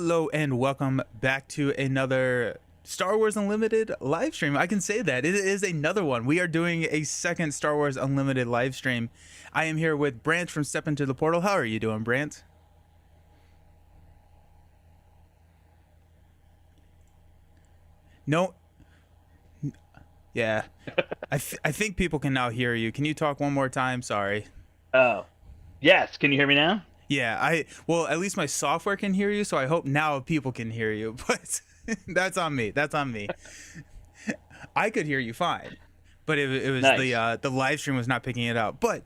Hello and welcome back to another Star Wars Unlimited live stream. I can say that. It is another one. We are doing a second Star Wars Unlimited live stream. I am here with Brant from Step Into the Portal. How are you doing, Brant? No. Yeah. I think people can now hear you. Can you talk one more time? Sorry. Oh, yes. Can you hear me now? Yeah, well, at least my software can hear you, so I hope now people can hear you. But that's on me. That's on me. I could hear you fine, but it was Nice. the live stream was not picking it up. But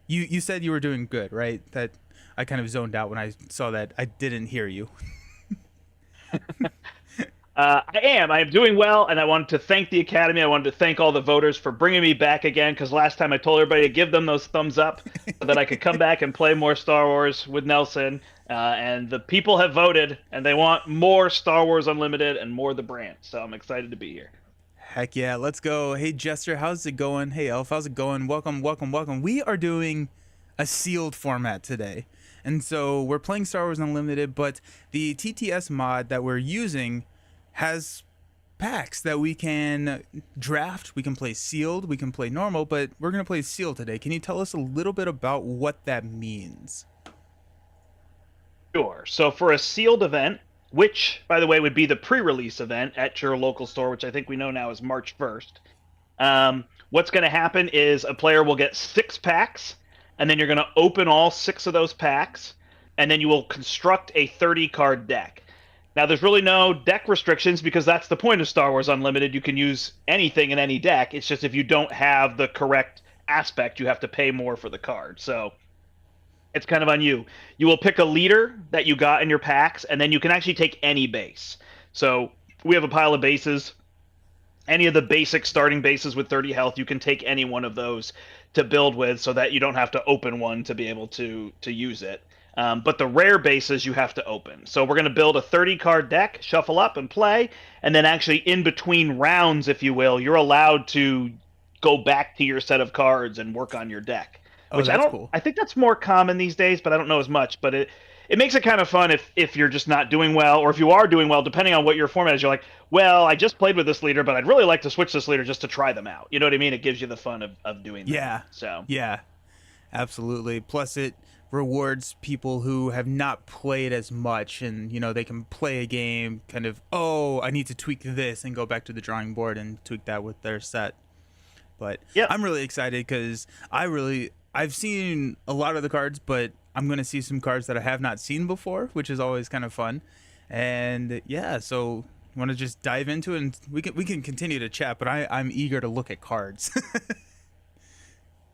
you said you were doing good, right? That I kind of zoned out when I saw that I didn't hear you. I am. I am doing well, and I wanted to thank the Academy. I wanted to thank all the voters for bringing me back again, because last time I told everybody to give them those thumbs up so that I could come back and play more Star Wars with Nelson. And the people have voted, and they want more Star Wars Unlimited and more The Brand. So I'm excited to be here. Heck yeah, let's go. Hey Jester, how's it going? Hey Elf, how's it going? Welcome, welcome, welcome. We are doing a sealed format today. And so we're playing Star Wars Unlimited, but the TTS mod that we're using has packs that we can draft. We can play sealed, we can play normal, but we're going to play sealed today. Can you tell us a little bit about what that means? Sure. So for a sealed event, which, by the way, would be the pre-release event at your local store, which I think we know now is March 1st, what's going to happen is a player will get 6 packs, and then you're going to open all 6 of those packs, and then you will construct a 30-card deck. Now, there's really no deck restrictions because that's the point of Star Wars Unlimited. You can use anything in any deck. It's just if you don't have the correct aspect, you have to pay more for the card. So it's kind of on you. You will pick a leader that you got in your packs, and then you can actually take any base. So we have a pile of bases. Any of the basic starting bases with 30 health, you can take any one of those to build with so that you don't have to open one to be able to use it. But the rare bases you have to open. So we're going to build a 30-card deck, shuffle up and play, and then actually in between rounds, if you will, you're allowed to go back to your set of cards and work on your deck. Oh, Which that's cool. I think that's more common these days, but I don't know as much. But it makes it kind of fun if you're just not doing well, or if you are doing well, depending on what your format is. You're like, well, I just played with this leader, but I'd really like to switch this leader just to try them out. You know what I mean? It gives you the fun of doing that. Yeah. So Yeah. Absolutely. Plus it rewards people who have not played as much, and they can play a game kind of, oh, I need to tweak this, and go back to the drawing board and tweak that with their set. But yep. I'm really excited because I've seen a lot of the cards, but I'm going to see some cards that I have not seen before, which is always kind of fun. And yeah, so want to just dive into it, and we can continue to chat, but I'm eager to look at cards.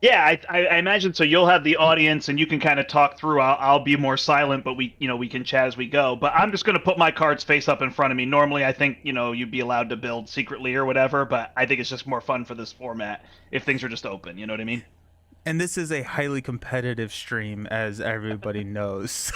Yeah, I imagine so. You'll have the audience, and you can kind of talk through. I'll be more silent, but we can chat as we go. But I'm just going to put my cards face up in front of me. Normally, I think you'd be allowed to build secretly or whatever, but I think it's just more fun for this format if things are just open. You know what I mean? And this is a highly competitive stream, as everybody knows.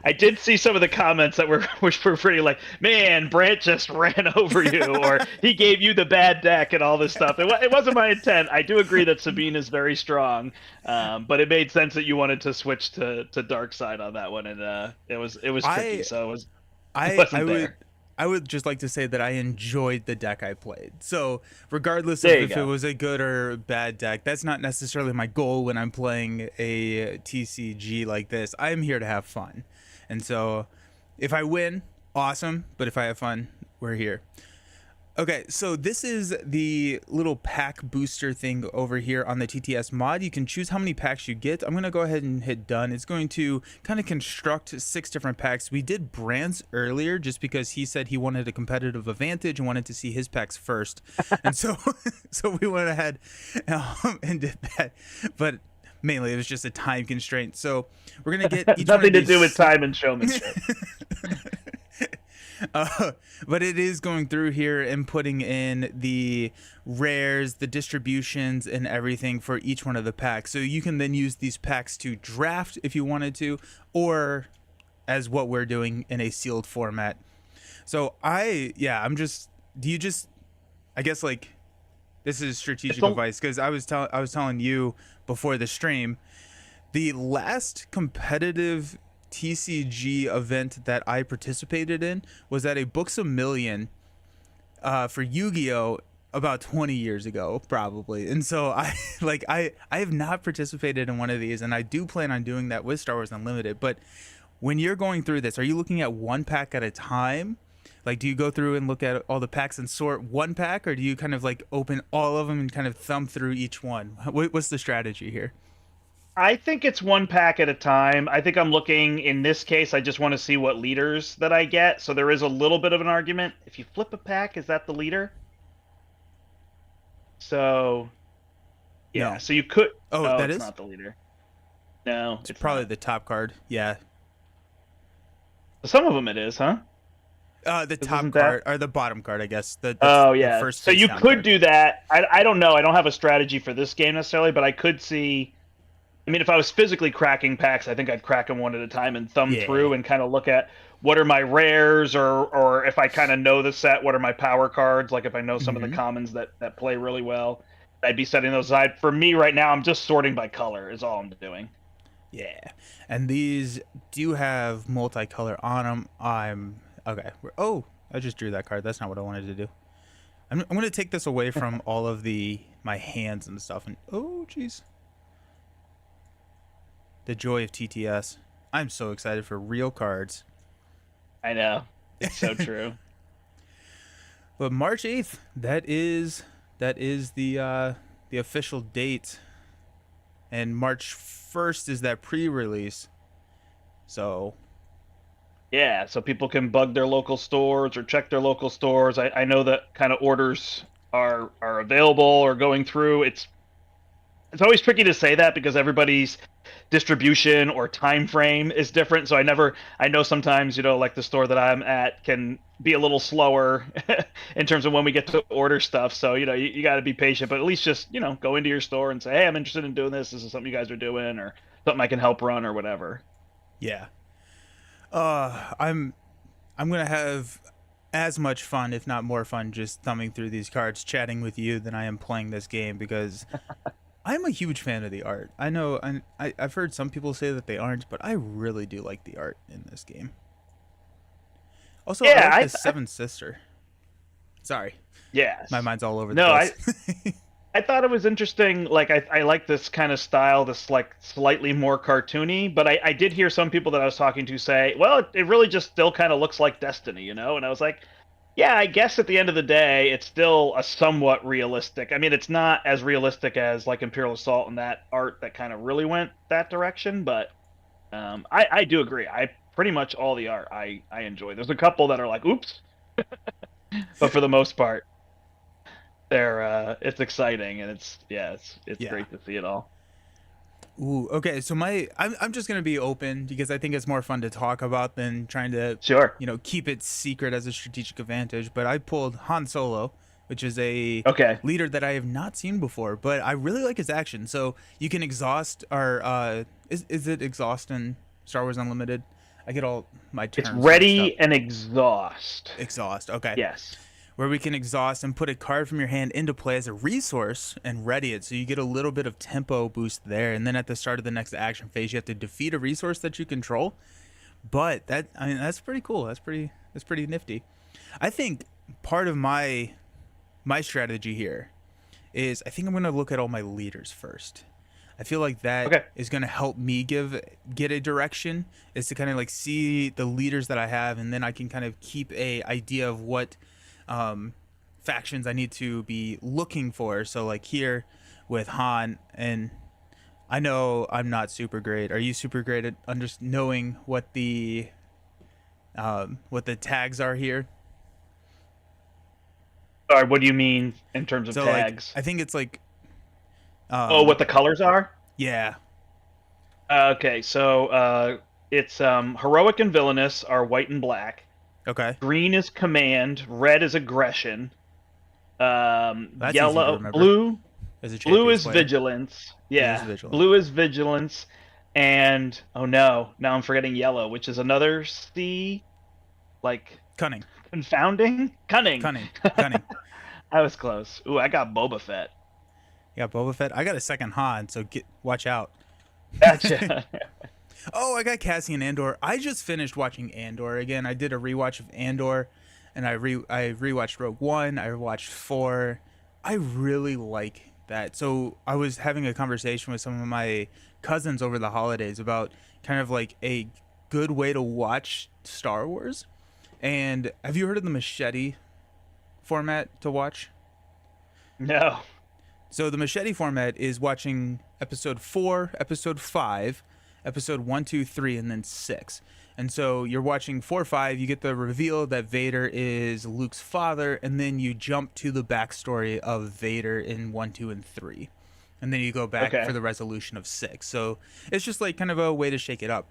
I did see some of the comments that were pretty like, man, Brant just ran over you, or he gave you the bad deck and all this stuff. It wasn't my intent. I do agree that Sabine is very strong, but it made sense that you wanted to switch to dark side on that one, and it was tricky. So it wasn't there. I would just like to say that I enjoyed the deck I played. So regardless of There you if go. it was a good or bad deck, that's not necessarily my goal when I'm playing a TCG like this. I'm here to have fun. And so if I win, awesome. But if I have fun, we're here. Okay, so this is the little pack booster thing over here on the TTS mod. You can choose how many packs you get. I'm going to go ahead and hit done. It's going to kind of construct 6 different packs. We did Brand's earlier just because he said he wanted a competitive advantage and wanted to see his packs first. And so we went ahead and did that. But mainly it was just a time constraint. So we're going to get each nothing one to of do these... with time and showmanship. But it is going through here and putting in the rares, the distributions, and everything for each one of the packs. So you can then use these packs to draft if you wanted to, or as what we're doing in a sealed format. So I guess like this is strategic advice, because I was telling you before the stream, the last competitive TCG event that I participated in was at a Books a Million for Yu-Gi-Oh about 20 years ago, probably. And so I I have not participated in one of these, and I do plan on doing that with Star Wars Unlimited. But when you're going through this, are you looking at one pack at a time? Like, do you go through and look at all the packs and sort one pack, or do you kind of like open all of them and kind of thumb through each one? What's the strategy here? I think it's one pack at a time. I think I'm looking in this case. I just want to see what leaders that I get. So there is a little bit of an argument. If you flip a pack, is that the leader? So yeah. No. So you could. Oh, Oh, that it's is? not the leader. No, It's it's probably not. the top card. Yeah. Some of them it is, huh? The This top isn't that. card or the bottom card, I guess. That's Oh the yeah. first So face you down could card. do that. I don't know. I don't have a strategy for this game necessarily, but I could see. I mean, if I was physically cracking packs, I think I'd crack them one at a time and thumb Yeah. through and kind of look at what are my rares, or if I kind of know the set, what are my power cards? Like if I know some of the Hmm. commons that play really well, I'd be setting those aside. For me right now, I'm just sorting by color. Is all I'm doing. Yeah. And these do have multicolor on them. I'm okay. Oh, I just drew that card. That's not what I wanted to do. I'm going to take this away from all of my hands and stuff. And oh, jeez. The joy of TTS. I'm so excited for real cards. I know. It's so true. But March 8th, that is the official date, and March 1st is that pre-release. So Yeah, so people can bug their local stores or check their local stores. I know that kind of orders are available or going through. It's always tricky to say that because everybody's distribution or time frame is different. So I know sometimes, like the store that I'm at can be a little slower in terms of when we get to order stuff. So, you got to be patient, but at least just, go into your store and say, hey, I'm interested in doing this. This is something you guys are doing or something I can help run or whatever. yeah, I'm gonna have as much fun, if not more fun, just thumbing through these cards, chatting with you, than I am playing this game because I'm a huge fan of the art. I know, and I've heard some people say that they aren't, but I really do like the art in this game. Also, I Yeah, like the Seventh Sister. Sorry, yes. my mind's all over the No, place. I thought it was interesting. Like I like this kind of style, this like slightly more cartoony. But I did hear some people that I was talking to say, well, it really just still kind of looks like Destiny. And I was like, yeah, I guess at the end of the day, it's still a somewhat realistic. I mean, it's not as realistic as like Imperial Assault and that art that kind of really went that direction. But I do agree. I pretty much all the art I enjoy. There's a couple that are like, oops, but for the most part it's exciting and it's Yeah. great to see it all. Ooh, okay. So I'm just gonna be open because I think it's more fun to talk about than trying to, Sure. keep it secret as a strategic advantage. But I pulled Han Solo, which is a Okay. leader that I have not seen before, but I really like his action. So you can exhaust or is it exhaust in Star Wars Unlimited? I get all my It's terms mixed up. ready and exhaust. Exhaust. Okay. Yes. Where we can exhaust and put a card from your hand into play as a resource and ready it. So you get a little bit of tempo boost there. And then at the start of the next action phase, you have to defeat a resource that you control. But that's pretty cool. That's pretty nifty. I think part of my strategy here is I think I'm going to look at all my leaders first. I feel like that Okay. is going to help me get a direction, is to kind of like see the leaders that I have, and then I can kind of keep a idea of what factions I need to be looking for. So like here with Han, and I know I'm not super great. Are you super great at knowing what the tags are here? Sorry, what do you mean in terms of So like tags? I think it's like Oh, what the colors are? yeah. Okay, so it's heroic and villainous are white and black. Okay. Green is command. Red is aggression. That's easy to Yellow, remember blue. as a Blue champions is player. vigilance. Blue is Yeah, vigilant. blue is vigilance, and oh no, now I'm forgetting yellow, which is another C, like Cunning. confounding, cunning. Cunning. I was close. Ooh, I got Boba Fett. Yeah, Boba Fett. I got a second Han, so watch out. Gotcha. Oh, I got Cassian Andor. I just finished watching Andor again. I did a rewatch of Andor, and I rewatched Rogue One. I watched 4. I really like that. So I was having a conversation with some of my cousins over the holidays about kind of like a good way to watch Star Wars. And have you heard of the machete format to watch? No. So the machete format is watching episode 4, episode 5, episode 1, 2, 3, and then 6. And so you're watching 4, 5, you get the reveal that Vader is Luke's father, and then you jump to the backstory of Vader in 1, 2, and 3. And then you go back Okay. for the resolution of 6. So it's just like kind of a way to shake it up.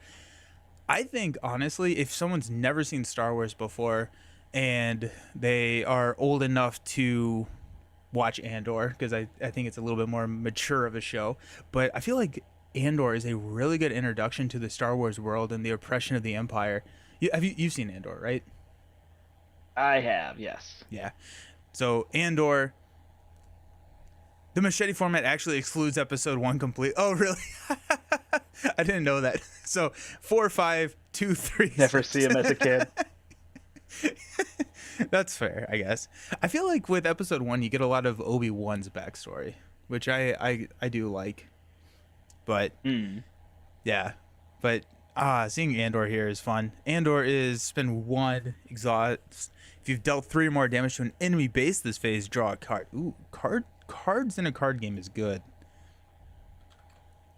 I think, honestly, if someone's never seen Star Wars before and they are old enough to watch Andor, because I think it's a little bit more mature of a show, but I feel like Andor is a really good introduction to the Star Wars world and the oppression of the Empire. You've seen Andor, right? I have, yes. Yeah. So Andor, the machete format actually excludes episode 1 complete. Oh, really? I didn't know that. So 4, 5, 2, 3. Never 6. see him as a kid. That's fair, I guess. I feel like with episode 1, you get a lot of Obi-Wan's backstory, which I do like. But Mm. yeah, but seeing Andor here is fun. Andor is spend 1 exhaust. If you've dealt 3 or more damage to an enemy base this phase, draw a card. Ooh, cards in a card game is good.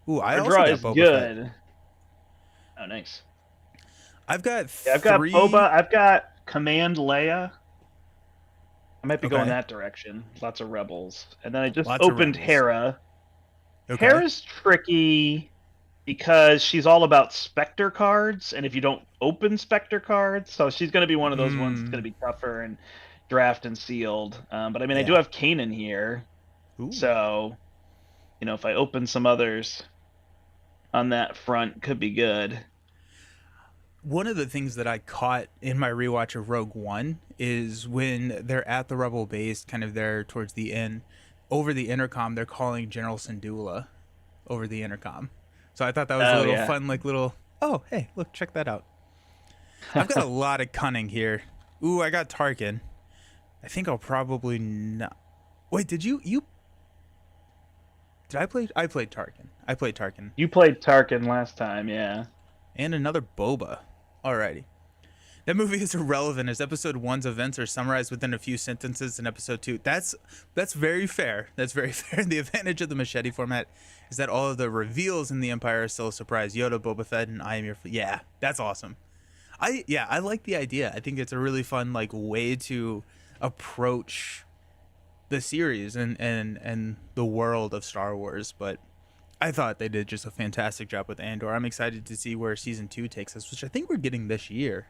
Ooh, I Our also draw got is Boba Fett. good. Oh, nice. I've got Yeah, I've got 3. Boba. I've got Command Leia. I might be going Okay. that direction. Lots of rebels. And then I just Lots of opened rebels. Hera. Okay. Hera's tricky because she's all about Spectre cards, and if you don't open Spectre cards, so she's going to be one of those ones that's going to be tougher and draft and sealed. But I mean, I do Yeah. have Kanan here, Ooh. so if I open some others on that front, could be good. One of the things that I caught in my rewatch of Rogue One is when they're at the Rebel base, kind of there towards the end, over the intercom, they're calling General Syndulla over the intercom. So I thought that was a Oh little yeah. fun, like little, oh, hey, look, check that out. I've got a lot of cunning here. Ooh, I got Tarkin. I think I'll probably not. Wait, did you? Did I play? I played Tarkin. I played Tarkin. You played Tarkin last time, yeah. And another Boba. Alrighty. That movie is irrelevant as episode 1's events are summarized within a few sentences in episode 2. That's very fair. That's very fair. The advantage of the machete format is that all of the reveals in the Empire are still a surprise. Yoda, Boba Fett, and I am your... Yeah, that's awesome. I like the idea. I think it's a really fun like way to approach the series and the world of Star Wars, but I thought they did just a fantastic job with Andor. I'm excited to see where season 2 takes us, which I think we're getting this year.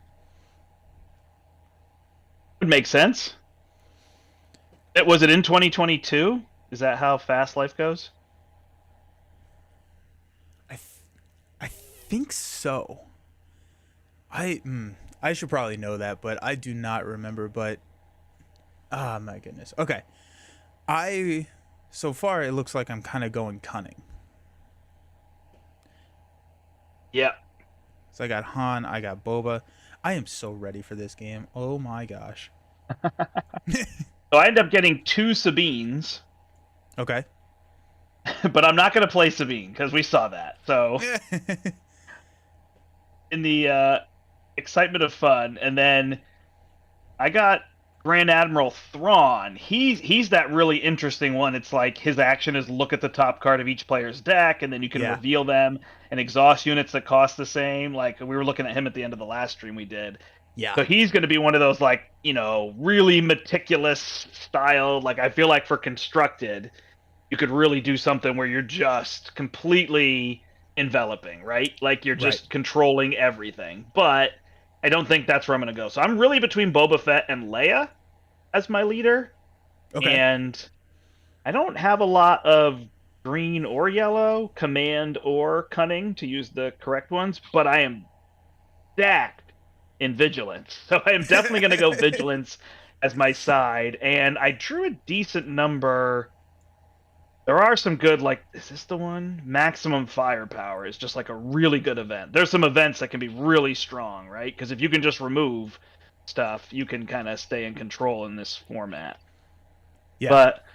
Would make sense. Was it in 2022? Is that how fast life goes? I think so. I should probably know that, but I do not remember. But my goodness. Okay, so far it looks like I'm kind of going cunning. Yeah. So I got Han, I got Boba. I am so ready for this game. Oh my gosh. So I end up getting 2 Sabines, Okay. but I'm not going to play Sabine because we saw that. So in the excitement of fun, and then I got Grand Admiral Thrawn. He's that really interesting one. It's like his action is look at the top card of each player's deck, and then you can Yeah. reveal them and exhaust units that cost the same. Like we were looking at him at the end of the last stream we did. Yeah. So he's going to be one of those like really meticulous style. Like I feel like for constructed, you could really do something where you're just completely enveloping, right? Like you're just Right. controlling everything. But I don't think that's where I'm going to go. So I'm really between Boba Fett and Leia as my leader. Okay. And I don't have a lot of green or yellow, command or cunning to use the correct ones, but I am stacked in vigilance. So I am definitely going to go vigilance as my side. And I drew a decent number There are some good, like, is this the one? Maximum Firepower is just like a really good event. There's some events that can be really strong, right? Because if you can just remove stuff, you can kind of stay in control in this format. Yeah. But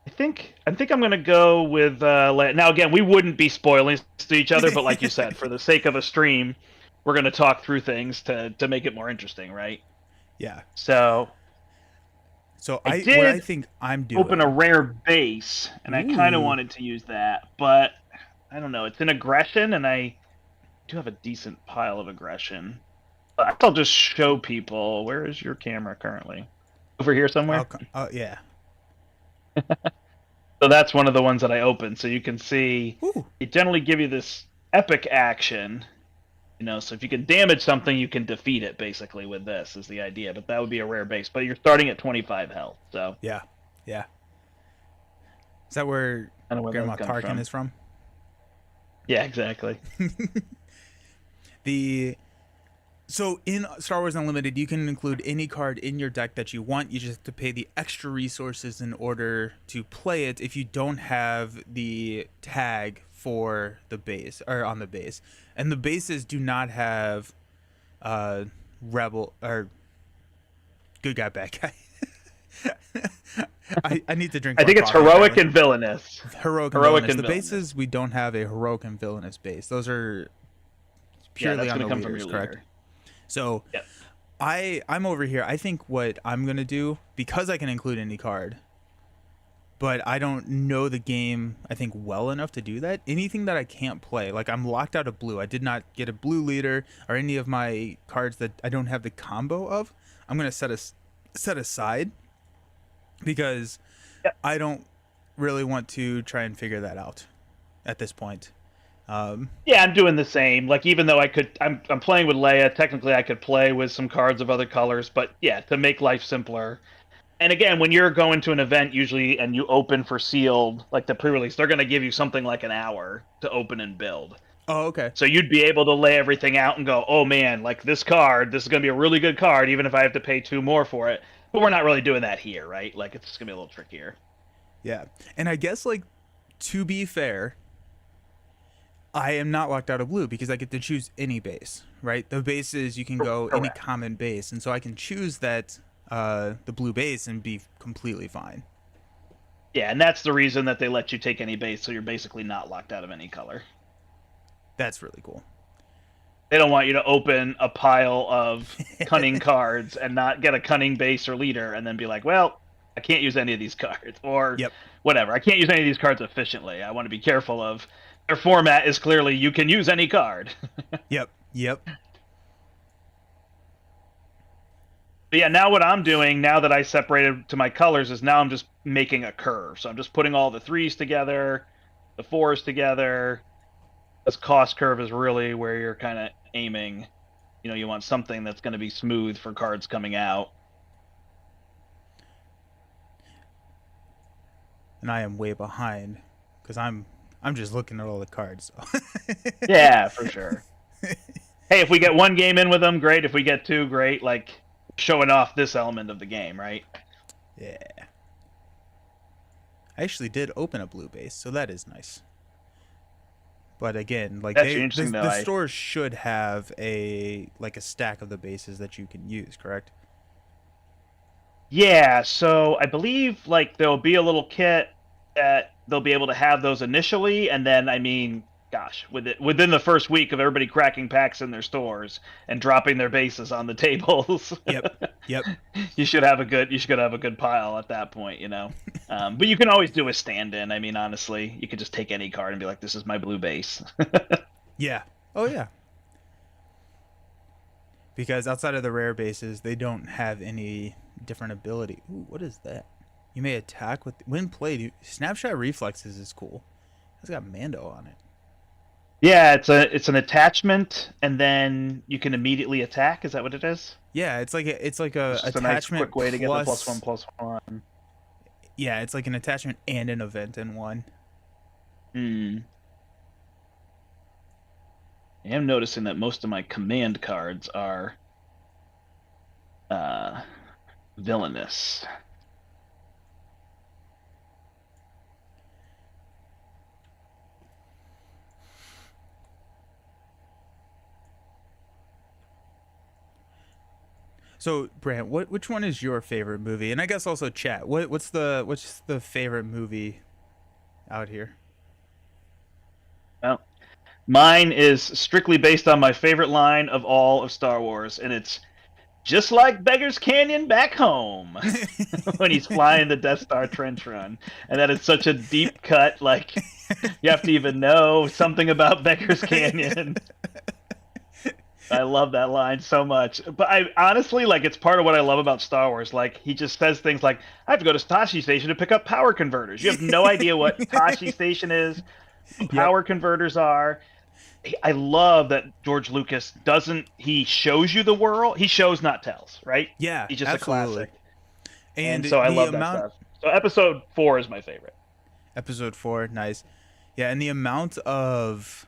I think I'm gonna go with now again, we wouldn't be spoiling to each other, but like you said, for the sake of a stream, we're gonna talk through things to make it more interesting, right? Yeah. So So I what I did think I'm open a doing. rare base, and I kind of Ooh. wanted to use that, but I don't know. It's an aggression, and I do have a decent pile of aggression. But I'll just show people. Where is your camera currently? Over here somewhere. Yeah. So that's one of the ones that I opened. So you can see Ooh. it generally give you this epic action. So if you can damage something, you can defeat it. Basically, with this is the idea. But that would be a rare base. But you're starting at 25 health. So Yeah. Yeah. Is that where I don't know where Grandma that comes Tarkin from. is from? Yeah, exactly. The So in Star Wars Unlimited, you can include any card in your deck that you want. You just have to pay the extra resources in order to play it if you don't have the tag for the base or on the base. And the bases do not have rebel or good guy, bad guy. I need to drink I more think it's coffee heroic apparently. and villainous. Heroic and Heroic villainous. and The villainous. bases, we don't have a heroic and villainous base. Those are Yeah, purely that's on going the to come from leaders, your correct? leader. So Yep. I'm over here. I think what I'm gonna do, because I can include any card, but I don't know the game, I think, well enough to do that. Anything that I can't play, like I'm locked out of blue. I did not get a blue leader or any of my cards that I don't have the combo of. I'm gonna set aside because Yep. I don't really want to try and figure that out at this point. Yeah, I'm doing the same. Like, even though I'm playing with Leia. Technically, I could play with some cards of other colors, but yeah, to make life simpler. And again, when you're going to an event usually and you open for sealed, like the pre-release, they're going to give you something like an hour to open and build. Oh, okay. So you'd be able to lay everything out and go, oh man, like this card, this is going to be a really good card, even if I have to pay two more for it. But we're not really doing that here, right? Like, it's going to be a little trickier. Yeah. And I guess, like, to be fair, I am not locked out of blue because I get to choose any base, right? The bases, you can go any Correct. common base. And so I can choose that, the blue base, and be completely fine. Yeah, and that's the reason that they let you take any base, so you're basically not locked out of any color. That's really cool. They don't want you to open a pile of cunning cards and not get a cunning base or leader and then be like, well, I can't use any of these cards, or Yep. whatever. I can't use any of these cards efficiently. I want to be careful of their format is clearly you can use any card. Yep. Yep. But yeah, now what I'm doing, now that I separated to my colors, is now I'm just making a curve. So I'm just putting all the threes together, the fours together. This cost curve is really where you're kind of aiming. You want something that's going to be smooth for cards coming out. And I am way behind because I'm just looking at all the cards. So. Yeah, for sure. Hey, if we get one game in with them, great. If we get two, great. Like, showing off this element of the game, right? Yeah. I actually did open a blue base, so that is nice. But again, like That's interesting, though. the store should have a stack of the bases that you can use, correct? Yeah, so I believe like there'll be a little kit that they'll be able to have those initially, and then gosh, within the first week of everybody cracking packs in their stores and dropping their bases on the tables, Yep. Yep. you should have a good pile at that point. But you can always do a stand-in. I mean, honestly, you could just take any card and be like, "This is my blue base." Yeah. Oh yeah. Because outside of the rare bases, they don't have any different ability. Ooh, what is that? You may attack with when played. Snapshot reflexes is cool. It's got Mando on it. Yeah, it's an attachment, and then you can immediately attack. Is that what it is? Yeah, it's like a It's just a nice attachment quick way to get the plus. +1/+1. Yeah, it's like an attachment and an event in one. Hmm. I am noticing that most of my command cards are villainous. So, Brant, which one is your favorite movie? And I guess also chat. What's the favorite movie out here? Well, mine is strictly based on my favorite line of all of Star Wars, and it's just like Beggar's Canyon back home when he's flying the Death Star trench run. And that is such a deep cut, like you have to even know something about Beggar's Canyon. I love that line so much. But I honestly, like, it's part of what I love about Star Wars. Like, he just says things like, I have to go to Tashi Station to pick up power converters. You have no idea what Tashi Station is, what Yep. power converters are. I love that George Lucas doesn't, he shows you the world. He shows, not tells, right? Yeah, He's just a absolutely. classic. And And so I the love that amount stuff. So episode 4 is my favorite. episode 4, nice. Yeah, and the amount of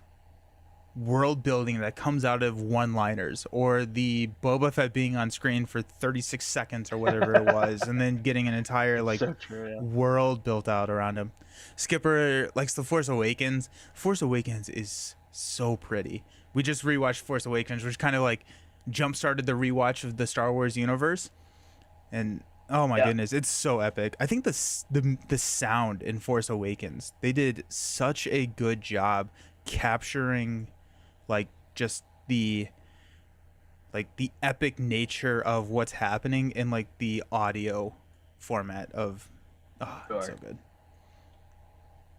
world building that comes out of one-liners or the Boba Fett being on screen for 36 seconds or whatever it was and then getting an entire It's like so true. Yeah. world built out around him. Skipper likes The Force Awakens. Force Awakens is so pretty. We just rewatched Force Awakens, which kind of like jump started the rewatch of the Star Wars universe. And oh my Yeah. goodness, it's so epic. I think the sound in Force Awakens, they did such a good job capturing like just the epic nature of what's happening in like the audio format of it's so Sure. good.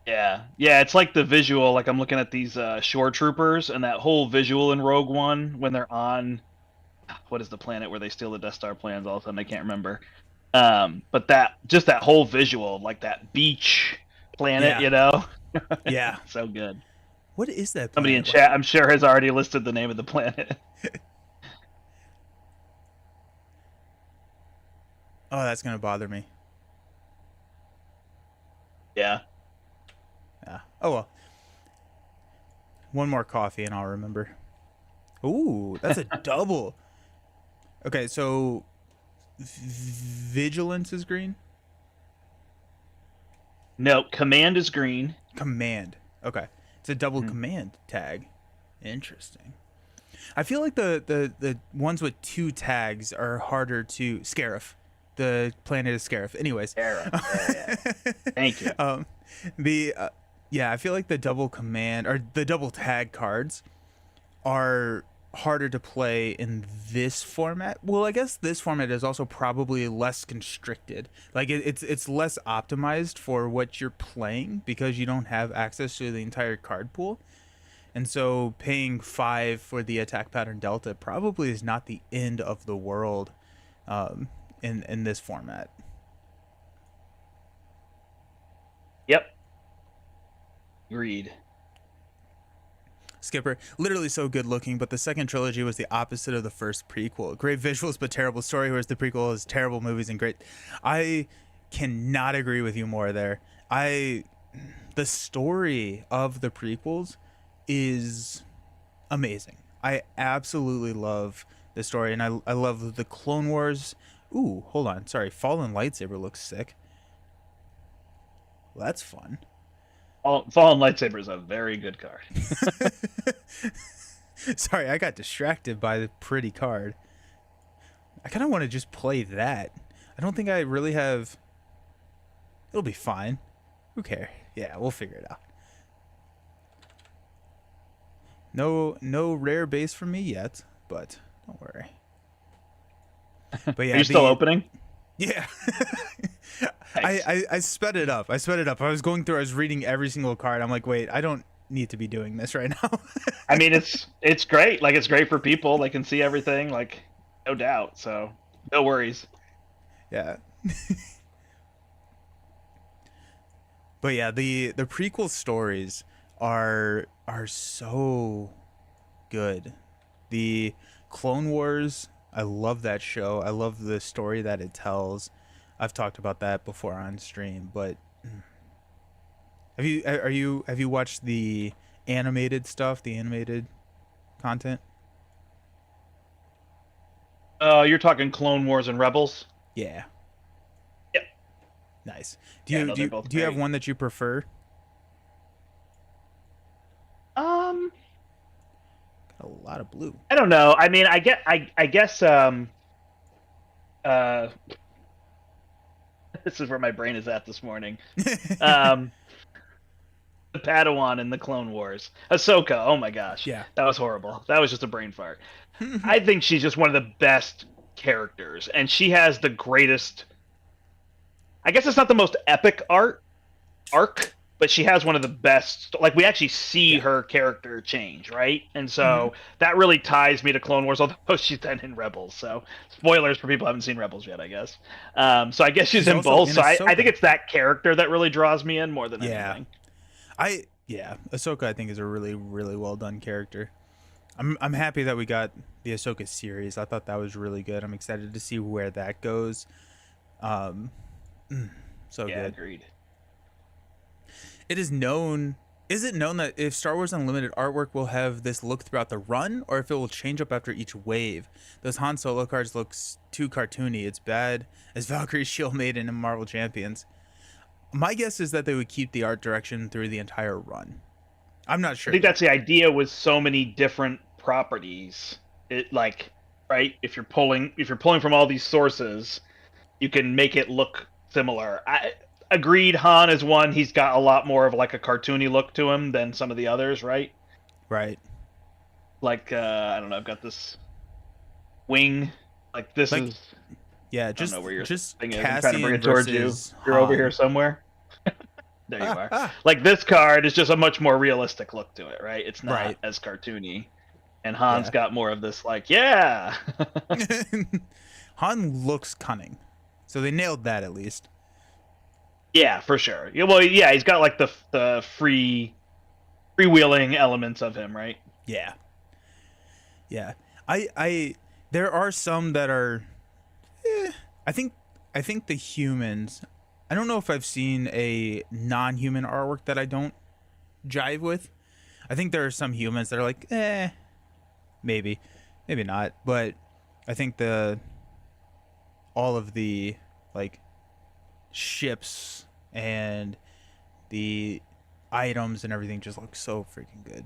Yeah, yeah, it's like the visual. Like I'm looking at these shore troopers and that whole visual in Rogue One when they're on what is the planet where they steal the Death Star plans all of a sudden I can't remember. But that just that whole visual, like that beach planet, Yeah. you know, Yeah. so good. What is that Somebody in planet? chat, I'm sure, has already listed the name of the planet. Oh, that's gonna bother me. Yeah. Yeah. Oh well. One more coffee and I'll remember. Ooh, that's a double. Okay, so vigilance is green. No, command is green. Command. Okay, it's a double Mhm. command tag. Interesting. I feel like the ones with two tags are harder to Scarif. The planet is Scarif. Anyways, Era. Yeah, yeah. Thank you. um, the yeah, I feel like the double command or the double tag cards are harder to play in this format. Well, I guess this format is also probably less constricted. Like it's less optimized for what you're playing because you don't have access to the entire card pool. And so paying 5 for the attack pattern delta probably is not the end of the world um, in this format. Yep. Agreed. Skipper, literally so good looking, but the second trilogy was the opposite of the first prequel. Great visuals, but terrible story, whereas the prequel is terrible movies and great. I cannot agree with you more there. The story of the prequels is amazing. I absolutely love the story, and I love the Clone Wars. Ooh, hold on. Sorry, Fallen Lightsaber looks sick. Well, that's fun. Fallen Lightsaber is a very good card. Sorry, I got distracted by the pretty card. I kind of want to just play that. I don't think I really have. It'll be fine. Who cares? Yeah, we'll figure it out. No rare base for me yet, but don't worry. But Are yeah, you still the opening? yeah. Nice. I sped it up. I sped it up. I was going through. I was reading every single card. I'm like, wait, I don't need to be doing this right now. I mean, it's great. Like it's great for people. They can see everything. Like no doubt. So no worries. Yeah. But yeah, the prequel stories are so good. The Clone Wars, I love that show. I love the story that it tells. I've talked about that before on stream, but have you watched the animated stuff, the animated content? You're talking Clone Wars and Rebels. Yeah. Yep. Nice. Yeah, no, they're both Do you have great. one that you prefer? Um, Got a lot of blue. I don't know. I mean, I guess. uh, this is where my brain is at this morning. Um, the Padawan in the Clone Wars, Ahsoka. Oh my gosh, Yeah. that was horrible. That was just a brain fart. I think she's just one of the best characters, and she has the greatest. I guess it's not the most epic arc, but she has one of the best. Like we actually see Yeah. her character change, right? And Hmm. so that really ties me to Clone Wars. Although she's then in Rebels, so spoilers for people who haven't seen Rebels yet, I guess. So I guess she's She's in also both. in So I think Ahsoka. it's that character that really draws me in more than Yeah. anything. Ahsoka I think is a really really well done character. I'm happy that we got the Ahsoka series. I thought that was really good. I'm excited to see where that goes. Um, so Yeah, good. agreed. It is known. Is it known that if Star Wars Unlimited artwork will have this look throughout the run, or if it will change up after each wave? Those Han Solo cards looks too cartoony. It's bad as Valkyrie's Shield Maiden and Marvel Champions. My guess is that they would keep the art direction through the entire run. I'm not I sure think yet. that's the idea with so many different properties. It like right if you're pulling from all these sources, you can make it look similar. I agreed. Han is one. He's got a lot more of like a cartoony look to him than some of the others, right? Right. Like I don't know. I've got this wing. Like this Like, is. yeah, I don't know where your just thing is. I'm trying to bring Cassian it towards you. versus You're over here Han. somewhere. There you Ah, are. ah. Like this card is just a much more realistic look to it, right? It's not Right. as cartoony. And Han's Yeah. got more of this, like, yeah. Han looks cunning. So they nailed that at least. Yeah, for sure. Yeah, well, yeah, he's got like the freewheeling elements of him, right? Yeah. Yeah. I there are some that are I think the humans, I don't know if I've seen a non-human artwork that I don't jive with. I think there are some humans that are like, maybe. Maybe not. But I think the all of the like ships and the items and everything just look so freaking good.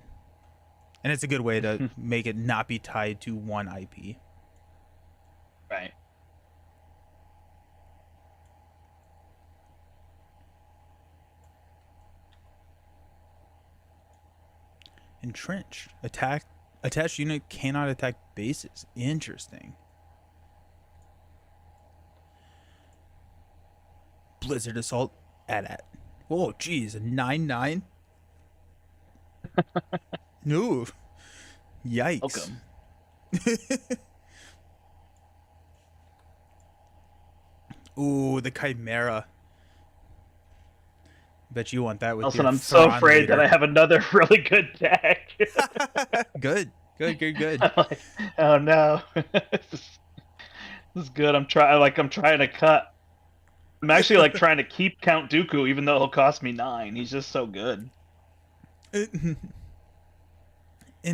And it's a good way to make it not be tied to one IP. Right. Entrenched. Attached unit cannot attack bases. Interesting. Blizzard Assault at. Whoa, geez, a 9/9? No. Yikes. Welcome. Ooh, the Chimera. Bet you want that with Nelson, your I'm so Thrawn afraid that leader. I have another really good deck. Good. Good. I'm like, oh no. This is good. I'm trying to cut. I'm actually like trying to keep Count Dooku, even though he'll cost me 9. He's just so good. And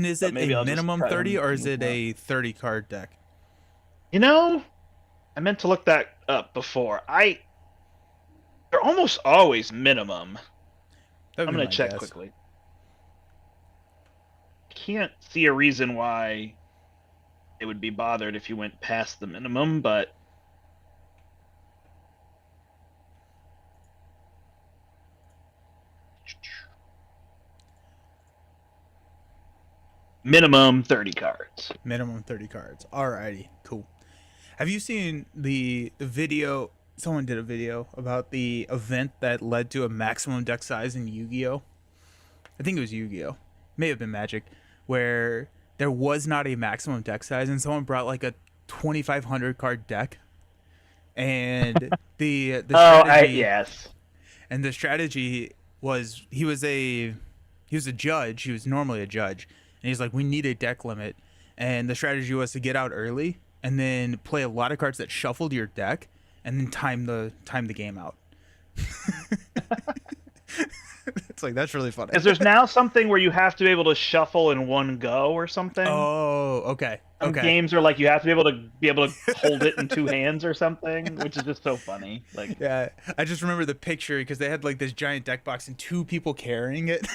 is But it a maybe I'll just minimum cut 30 him or and is move it him up. a 30 card deck? You know, I meant to look that up before. They're almost always minimum. That I'm would be gonna my check guess. quickly. Can't see a reason why it would be bothered if you went past the minimum, but minimum 30 cards. Minimum 30 cards. Alrighty, cool. Have you seen the video? Someone did a video about the event that led to a maximum deck size in Yu-Gi-Oh. I think it was Yu-Gi-Oh. May have been Magic, where there was not a maximum deck size, and someone brought like a 2,500 card deck, and the Oh, strategy yes. and the strategy was he was a judge. He was normally a judge, and he's like, we need a deck limit, and the strategy was to get out early and then play a lot of cards that shuffled your deck, and then time the game out. It's like that's really funny. Because there's now something where you have to be able to shuffle in one go or something. Oh, okay, Some okay. games are like you have to be able to hold it in 2 hands or something, which is just so funny. Like, Yeah, I just remember the picture because they had like this giant deck box and two people carrying it.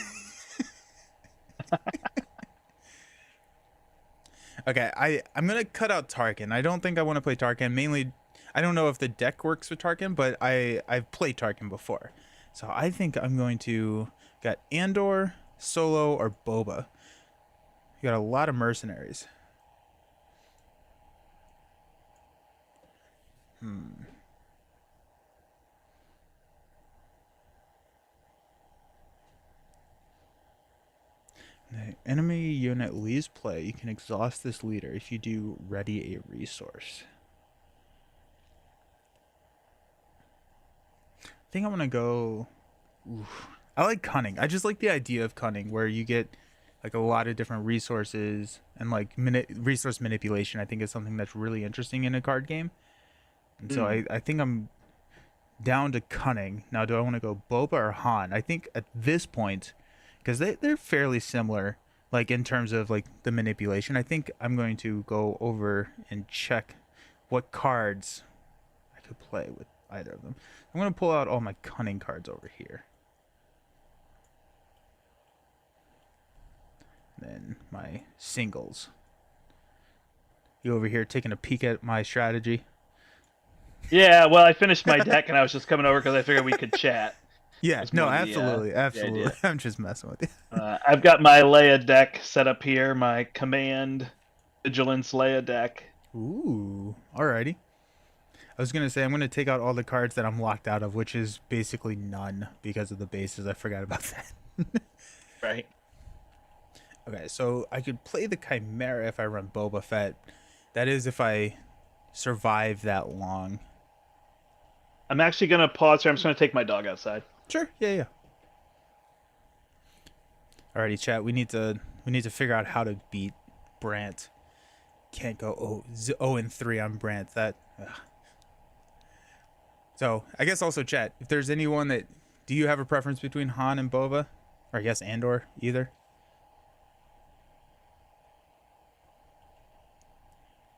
Okay, I'm gonna cut out Tarkin. I don't think I want to play Tarkin mainly I don't know if the deck works with Tarkin, but I've played Tarkin before, so I think I'm going to got Andor, Solo, or Boba. You got a lot of mercenaries. Hmm. The enemy unit leaves play. You can exhaust this leader if you do ready a resource. I think I'm gonna go. Oof. I like cunning. I just like the idea of cunning, where you get like a lot of different resources and like resource manipulation. I think is something that's really interesting in a card game, and so Mm. I think I'm down to cunning. Now, do I want to go Boba or Han? I think at this point, because they're fairly similar, like in terms of like the manipulation. I think I'm going to go over and check what cards I could play with either of them. I'm going to pull out all my cunning cards over here. Then my singles. You over here taking a peek at my strategy? Yeah, well, I finished my deck and I was just coming over because I figured we could chat. Yeah, Was no, more absolutely, the absolutely. idea. I'm just messing with you. I've got my Leia deck set up here, my Command Vigilance Leia deck. Ooh, alrighty. I was gonna say I'm gonna take out all the cards that I'm locked out of, which is basically none because of the bases. I forgot about that. Right. Okay, so I could play the Chimera if I run Boba Fett. That is if I survive that long. I'm actually gonna pause here. I'm just gonna take my dog outside. Sure. Yeah, yeah. Alrighty, chat. We need to figure out how to beat Brant. Can't go 0-3 on Brant. That. Ugh. So I guess also chat. If there's anyone that, do you have a preference between Han and Boba, or I guess Andor either?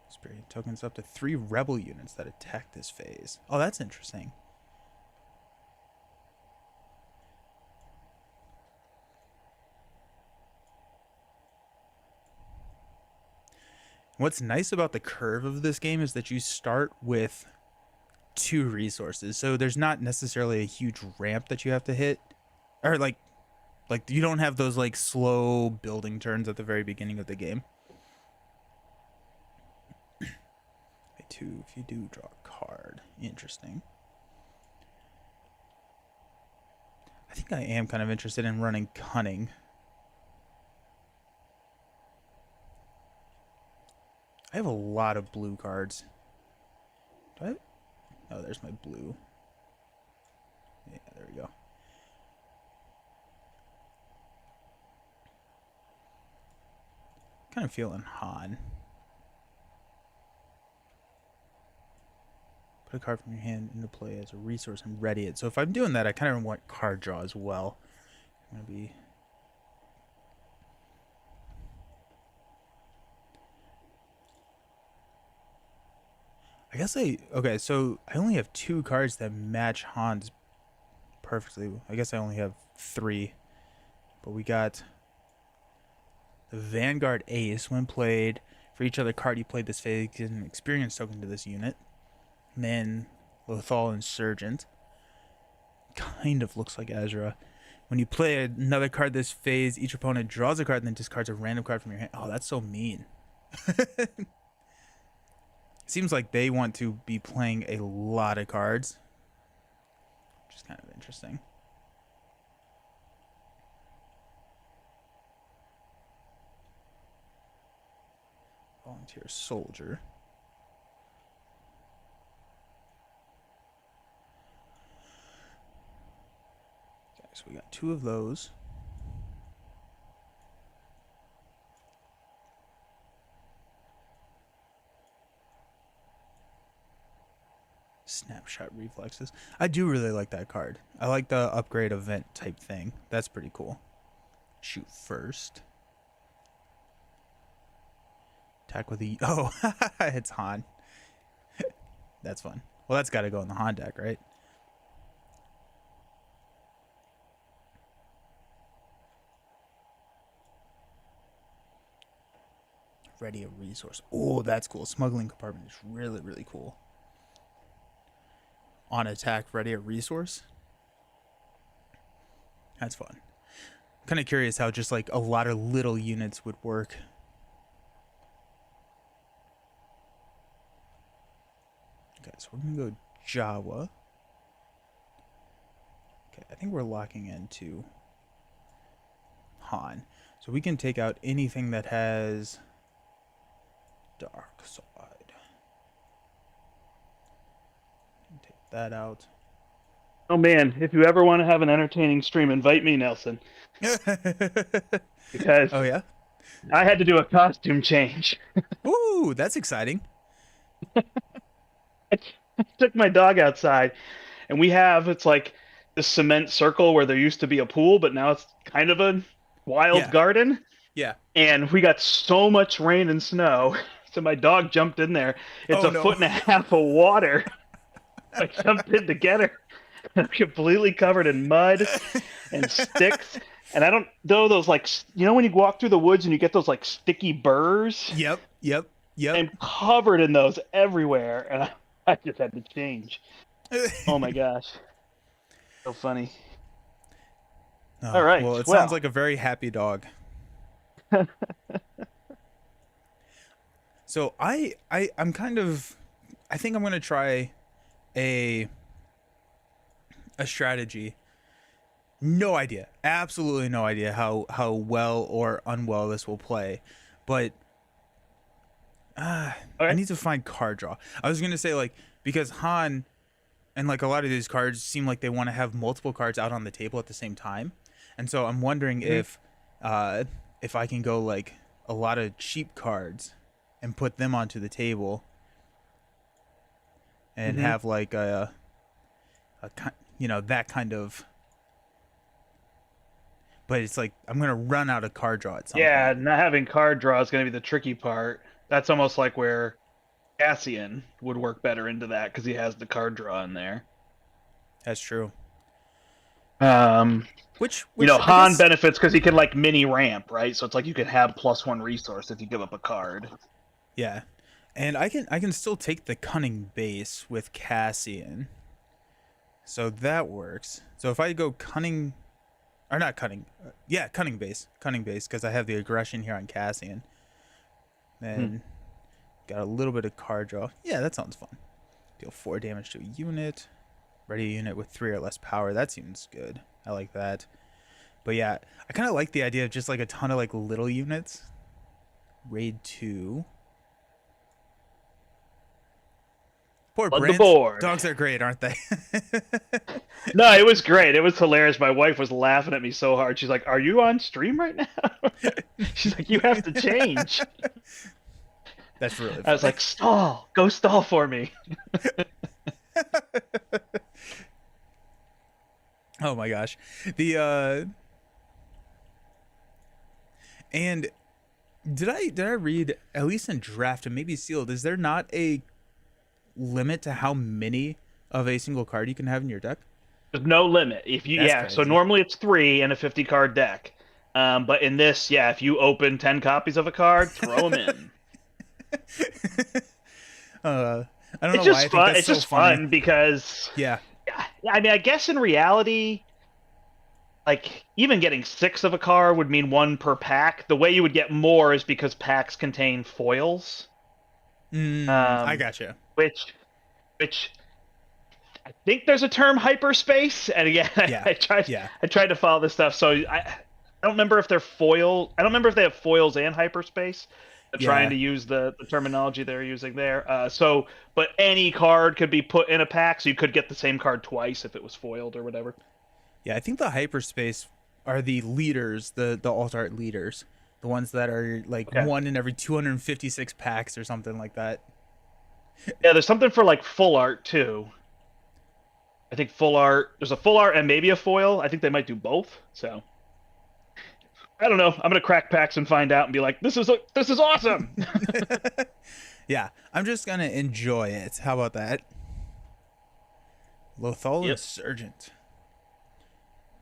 Spirit tokens up to 3 rebel units that attack this phase. Oh, that's interesting. What's nice about the curve of this game is that you start with 2 resources, so there's not necessarily a huge ramp that you have to hit, or like you don't have those like slow building turns at the very beginning of the game. Two, if you do draw a card, interesting. I think I am kind of interested in running cunning. I have a lot of blue cards. Do I? Oh, there's my blue. Yeah, there we go. Kind of feeling Han. Put a card from your hand into play as a resource and ready it. So if I'm doing that, I kind of want card draw as well. I'm gonna be. I guess okay. So I only have 2 cards that match Han's perfectly. I guess I only have 3, but we got the Vanguard Ace. When played, for each other card you played this phase, gives an experience token to this unit. And then Lothal Insurgent. Kind of looks like Ezra. When you play another card this phase, each opponent draws a card and then discards a random card from your hand. Oh, that's so mean. Seems like they want to be playing a lot of cards, which is kind of interesting. Volunteer soldier. Okay, so we got 2 of those. Snapshot reflexes. I do really like that card. I like the upgrade event type thing. That's pretty cool. Shoot first. Attack with the. Oh, it's Han. That's fun. Well, that's got to go in the Han deck, right? Ready a resource. Oh, that's cool. Smuggling compartment is really, really cool. on attack, ready a resource. That's fun. I'm kind of curious how just like a lot of little units would work. Okay, so we're gonna go Jawa. Okay, I think we're locking into Han. So we can take out anything that has dark side. Take that out. Oh man, if you ever want to have an entertaining stream, invite me, Nelson, because Oh yeah. I had to do a costume change. Ooh, that's exciting. I took my dog outside, and we have it's like this cement circle where there used to be a pool, but now it's kind of a wild Yeah. garden. Yeah. And we got so much rain and snow, so my dog jumped in there. It's Oh a no. foot and a half of water. I jumped in to get her. I'm completely covered in mud and sticks. And I don't know those like when you walk through the woods and you get those like sticky burrs. Yep. Yep. Yep. I'm covered in those everywhere, and I just had to change. Oh my gosh, so funny. Oh, All right, well, it well, sounds like a very happy dog. So I'm kind of, I think I'm gonna try a strategy. No idea, absolutely no idea how well or unwell this will play, but I okay. need to find card draw. I was gonna say like because Han and like a lot of these cards seem like they want to have multiple cards out on the table at the same time, and so I'm wondering if I can go like a lot of cheap cards and put them onto the table and have like that kind of. But it's like I'm gonna run out of card draw at some Yeah, point. not having card draw is going to be the tricky part. That's almost like where Cassian would work better into that because he has the card draw in there. That's true. Um, Which I Han guess benefits because he can like mini ramp, right? So it's like you can have +1 resource if you give up a card. yeah, and I can still take the cunning base with Cassian, so that works. So if I go cunning, or not cunning, yeah, cunning base, because I have the aggression here on Cassian. Then got a little bit of card draw. Yeah, that sounds fun. Deal 4 damage to a unit. Ready a unit with 3 or less power. That seems good. I like that. But yeah, I kind of like the idea of just like a ton of like little units. Raid 2. Poor Flood the Brant. board. Dogs are great, aren't they? No, it was great. It was hilarious. My wife was laughing at me so hard. She's like, "Are you on stream right now?" She's like, "You have to change." That's really funny. I was like, "Stall. Go stall for me." Oh my gosh. And did I read, at least in draft and maybe sealed, is there not a limit to how many of a single card you can have in your deck? There's no limit. If you That's So crazy. normally it's 3 in a 50 card deck. But in this, yeah, if you open 10 copies of a card, throw them in. I don't know It's why I just think fun. that's It's so just funny. fun because Yeah. I mean, I guess in reality, like even getting 6 of a card would mean 1 per pack. The way you would get more is because packs contain foils. I Um, gotcha. which I think there's a term hyperspace, and again, Yeah. I tried Yeah. I tried to follow this stuff. So I don't remember if they're foil. I don't remember if they have foils and hyperspace. I'm trying Yeah. to use the terminology they're using there. But any card could be put in a pack, so you could get the same card twice if it was foiled or whatever. Yeah, I think the hyperspace are the leaders, the alt art leaders. The ones that are like Okay. one in every 256 packs or something like that. Yeah, there's something for like full art too. I think full art. There's a full art and maybe a foil. I think they might do both. So I don't know. I'm gonna crack packs and find out and be like, this is awesome. Yeah, I'm just gonna enjoy it. How about that? Lothal Yep. Insurgent.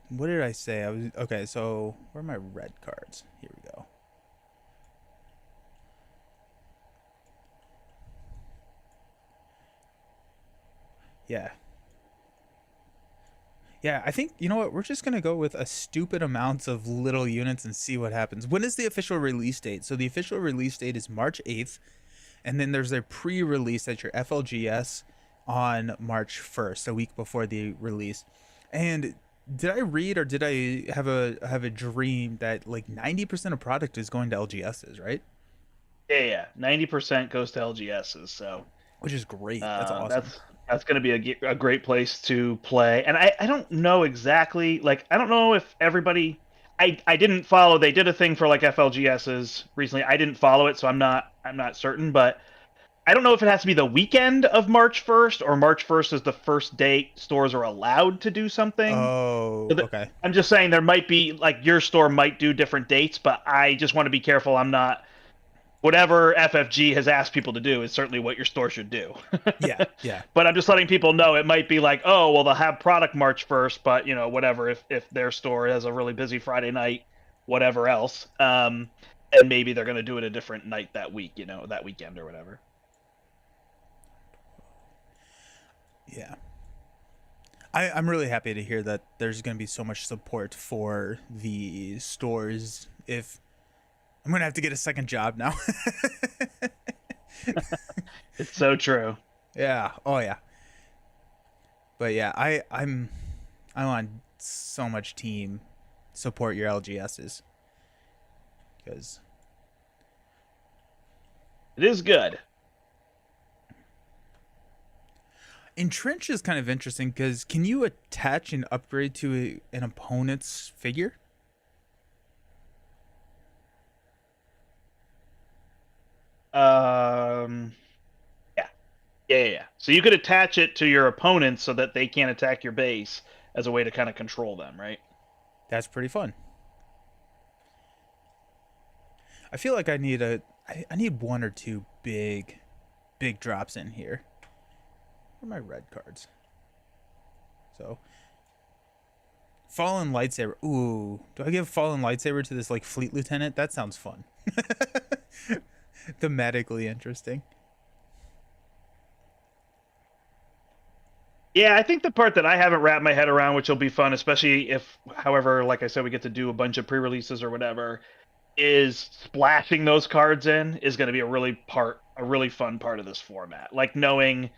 What did I say? I was okay. So where are my red cards? Here we go. Yeah, Yeah, I think you know what. We're just gonna go with a stupid amounts of little units and see what happens. When is the official release date? So the official release date is March 8th, and then there's a pre-release at your FLGS on March 1st, a week before the release. And did I read or did I have a dream that like 90% of product is going to LGSs, right? Yeah, yeah. 90% goes to LGSs, so Which is great. That's awesome. that's going to be a great place to play. And I don't know exactly, like I don't know if everybody. I didn't follow. They did a thing for like FLGSs recently. I didn't follow it, so I'm not certain. But I don't know if it has to be the weekend of March 1st or March 1st is the first date stores are allowed to do something. Oh, So that, okay. I'm just saying there might be like your store might do different dates, but I just want to be careful. I'm not whatever FFG has asked people to do is certainly what your store should do. Yeah, yeah. But I'm just letting people know it might be like, oh, well, they'll have product March 1st, but whatever. If their store has a really busy Friday night, whatever else, and maybe they're going to do it a different night that week, that weekend or whatever. Yeah. I'm really happy to hear that there's going to be so much support for the stores. If I'm going to have to get a second job now. It's so true. Yeah. Oh yeah. But yeah, I'm on so much team support your LGSs because It is good. Entrench is kind of interesting because can you attach an upgrade to an opponent's figure? Um, yeah, yeah. So you could attach it to your opponents so that they can't attack your base as a way to kind of control them, right? That's pretty fun. I feel like I need one or two big drops in here. Where are my red cards? So Fallen Lightsaber. Ooh, do I give Fallen Lightsaber to this like fleet lieutenant? That sounds fun. Thematically interesting. Yeah, I think the part that I haven't wrapped my head around, which will be fun, especially if, however, like I said, we get to do a bunch of pre-releases or whatever, is splashing those cards in is going to be a really fun part of this format. Like knowing,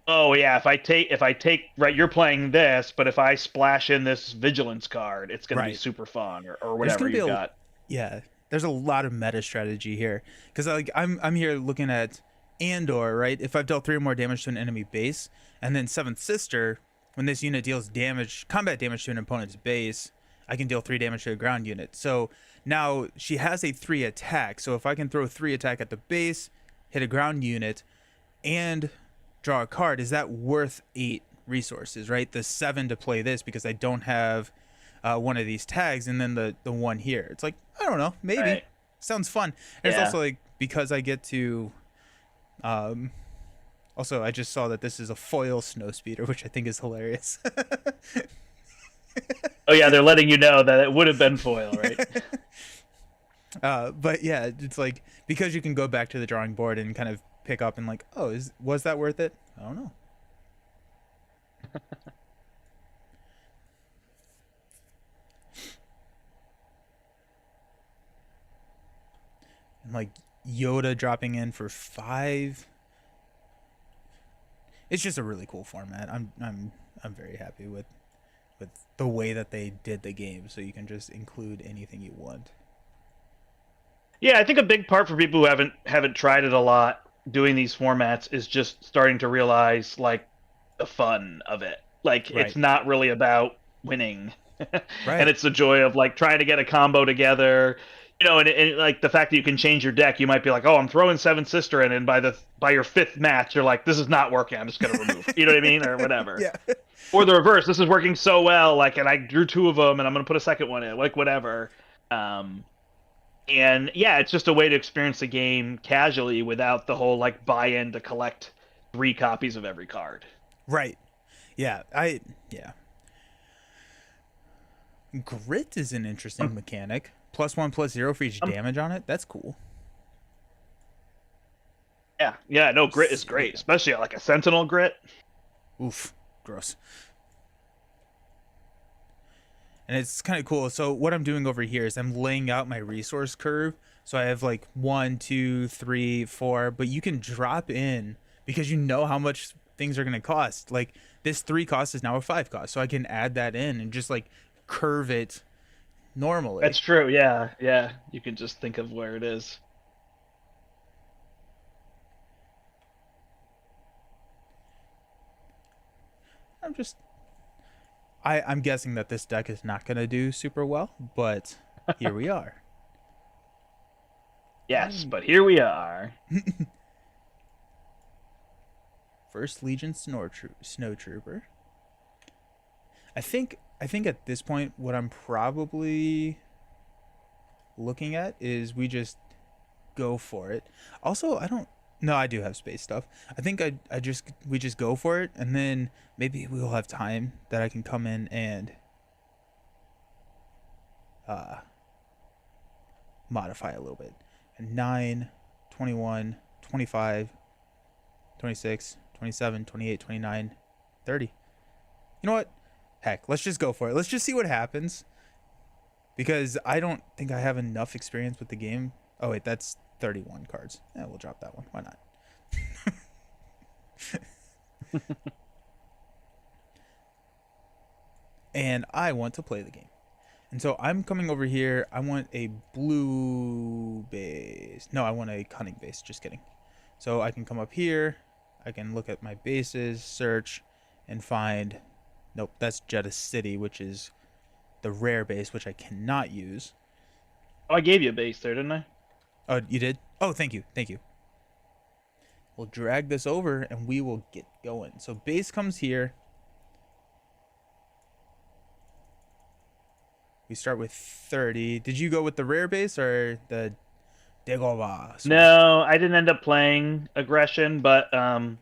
oh yeah, if I take right, you're playing this, but if I splash in this vigilance card, it's going to be Right. super fun or There's whatever gonna be you've a got. yeah. There's a lot of meta strategy here because like I'm here looking at Andor, right? If I've dealt 3 or more damage to an enemy base, and then Seventh Sister, when this unit deals combat damage to an opponent's base, I can deal 3 damage to a ground unit. So now she has a 3 attack. So if I can throw 3 attack at the base, hit a ground unit, and draw a card, is that worth 8 resources, right? The 7 to play this because I don't have one of these tags, and then the one here. It's like I don't know, maybe Right. sounds fun. And it's Yeah. also like because I get to um, also, I just saw that this is a foil snow speeder, which I think is hilarious. Oh yeah, they're letting you know that it would have been foil, right? But yeah, it's like because you can go back to the drawing board and kind of pick up and like, oh, was that worth it? I don't know. And like Yoda dropping in for 5. It's just a really cool format. I'm very happy with the way that they did the game. So you can just include anything you want. Yeah, I think a big part for people who haven't tried it a lot doing these formats is just starting to realize like the fun of it. Like it's Right. not really about winning. And Right. it's the joy of like trying to get a combo together. And like the fact that you can change your deck, you might be like, "Oh, I'm throwing Seven Sister in," and by your fifth match, you're like, "This is not working. I'm just gonna remove." You know what I mean, or whatever. Yeah. Or the reverse. This is working so well, like, and I drew 2 of them, and I'm gonna put a second one in, like whatever. Um, and yeah, it's just a way to experience the game casually without the whole like buy-in to collect 3 copies of every card. Right. Yeah. Yeah. Grit is an interesting Um, mechanic. +1/+0 for each um, damage on it. That's cool. yeah, yeah, no, grit is great, Sick. especially like a Sentinel grit. Oof. Gross. and it's kind of cool. So what I'm doing over here is I'm laying out my resource curve. So I have like 1, 2, 3, 4, but you can drop in because you know how much things are gonna cost. Like this 3 cost is now a 5 cost, so I can add that in and just like curve it normally. That's true. Yeah, yeah. You can just think of where it is. I'm just I'm guessing that this deck is not gonna do super well, but here we are. Yes, but here we are. First Legion Snow Trooper. I think at this point what I'm probably looking at is we just go for it. Also, I don't no, I do have space stuff. I think I just we just go for it, and then maybe we'll have time that I can come in and uh modify a little bit. And 9, 21, 25, 26, 27, 28, 29, 30. You know what? Heck, let's just go for it. Let's just see what happens. Because I don't think I have enough experience with the game. Oh, wait, that's 31 cards. Yeah, we'll drop that one. Why not? And I want to play the game. And so I'm coming over here. I want a blue base. No, I want a cunning base. Just kidding. So I can come up here. I can look at my bases, search, and find... Nope, that's Jeddah City, which is the rare base, which I cannot use. Oh, I gave you a base there, didn't I? Oh, you did? Oh, thank you. Thank you. We'll drag this over, and we will get going. So base comes here. We start with 30. Did you go with the rare base or the Dagobah? No, I didn't end up playing aggression, but I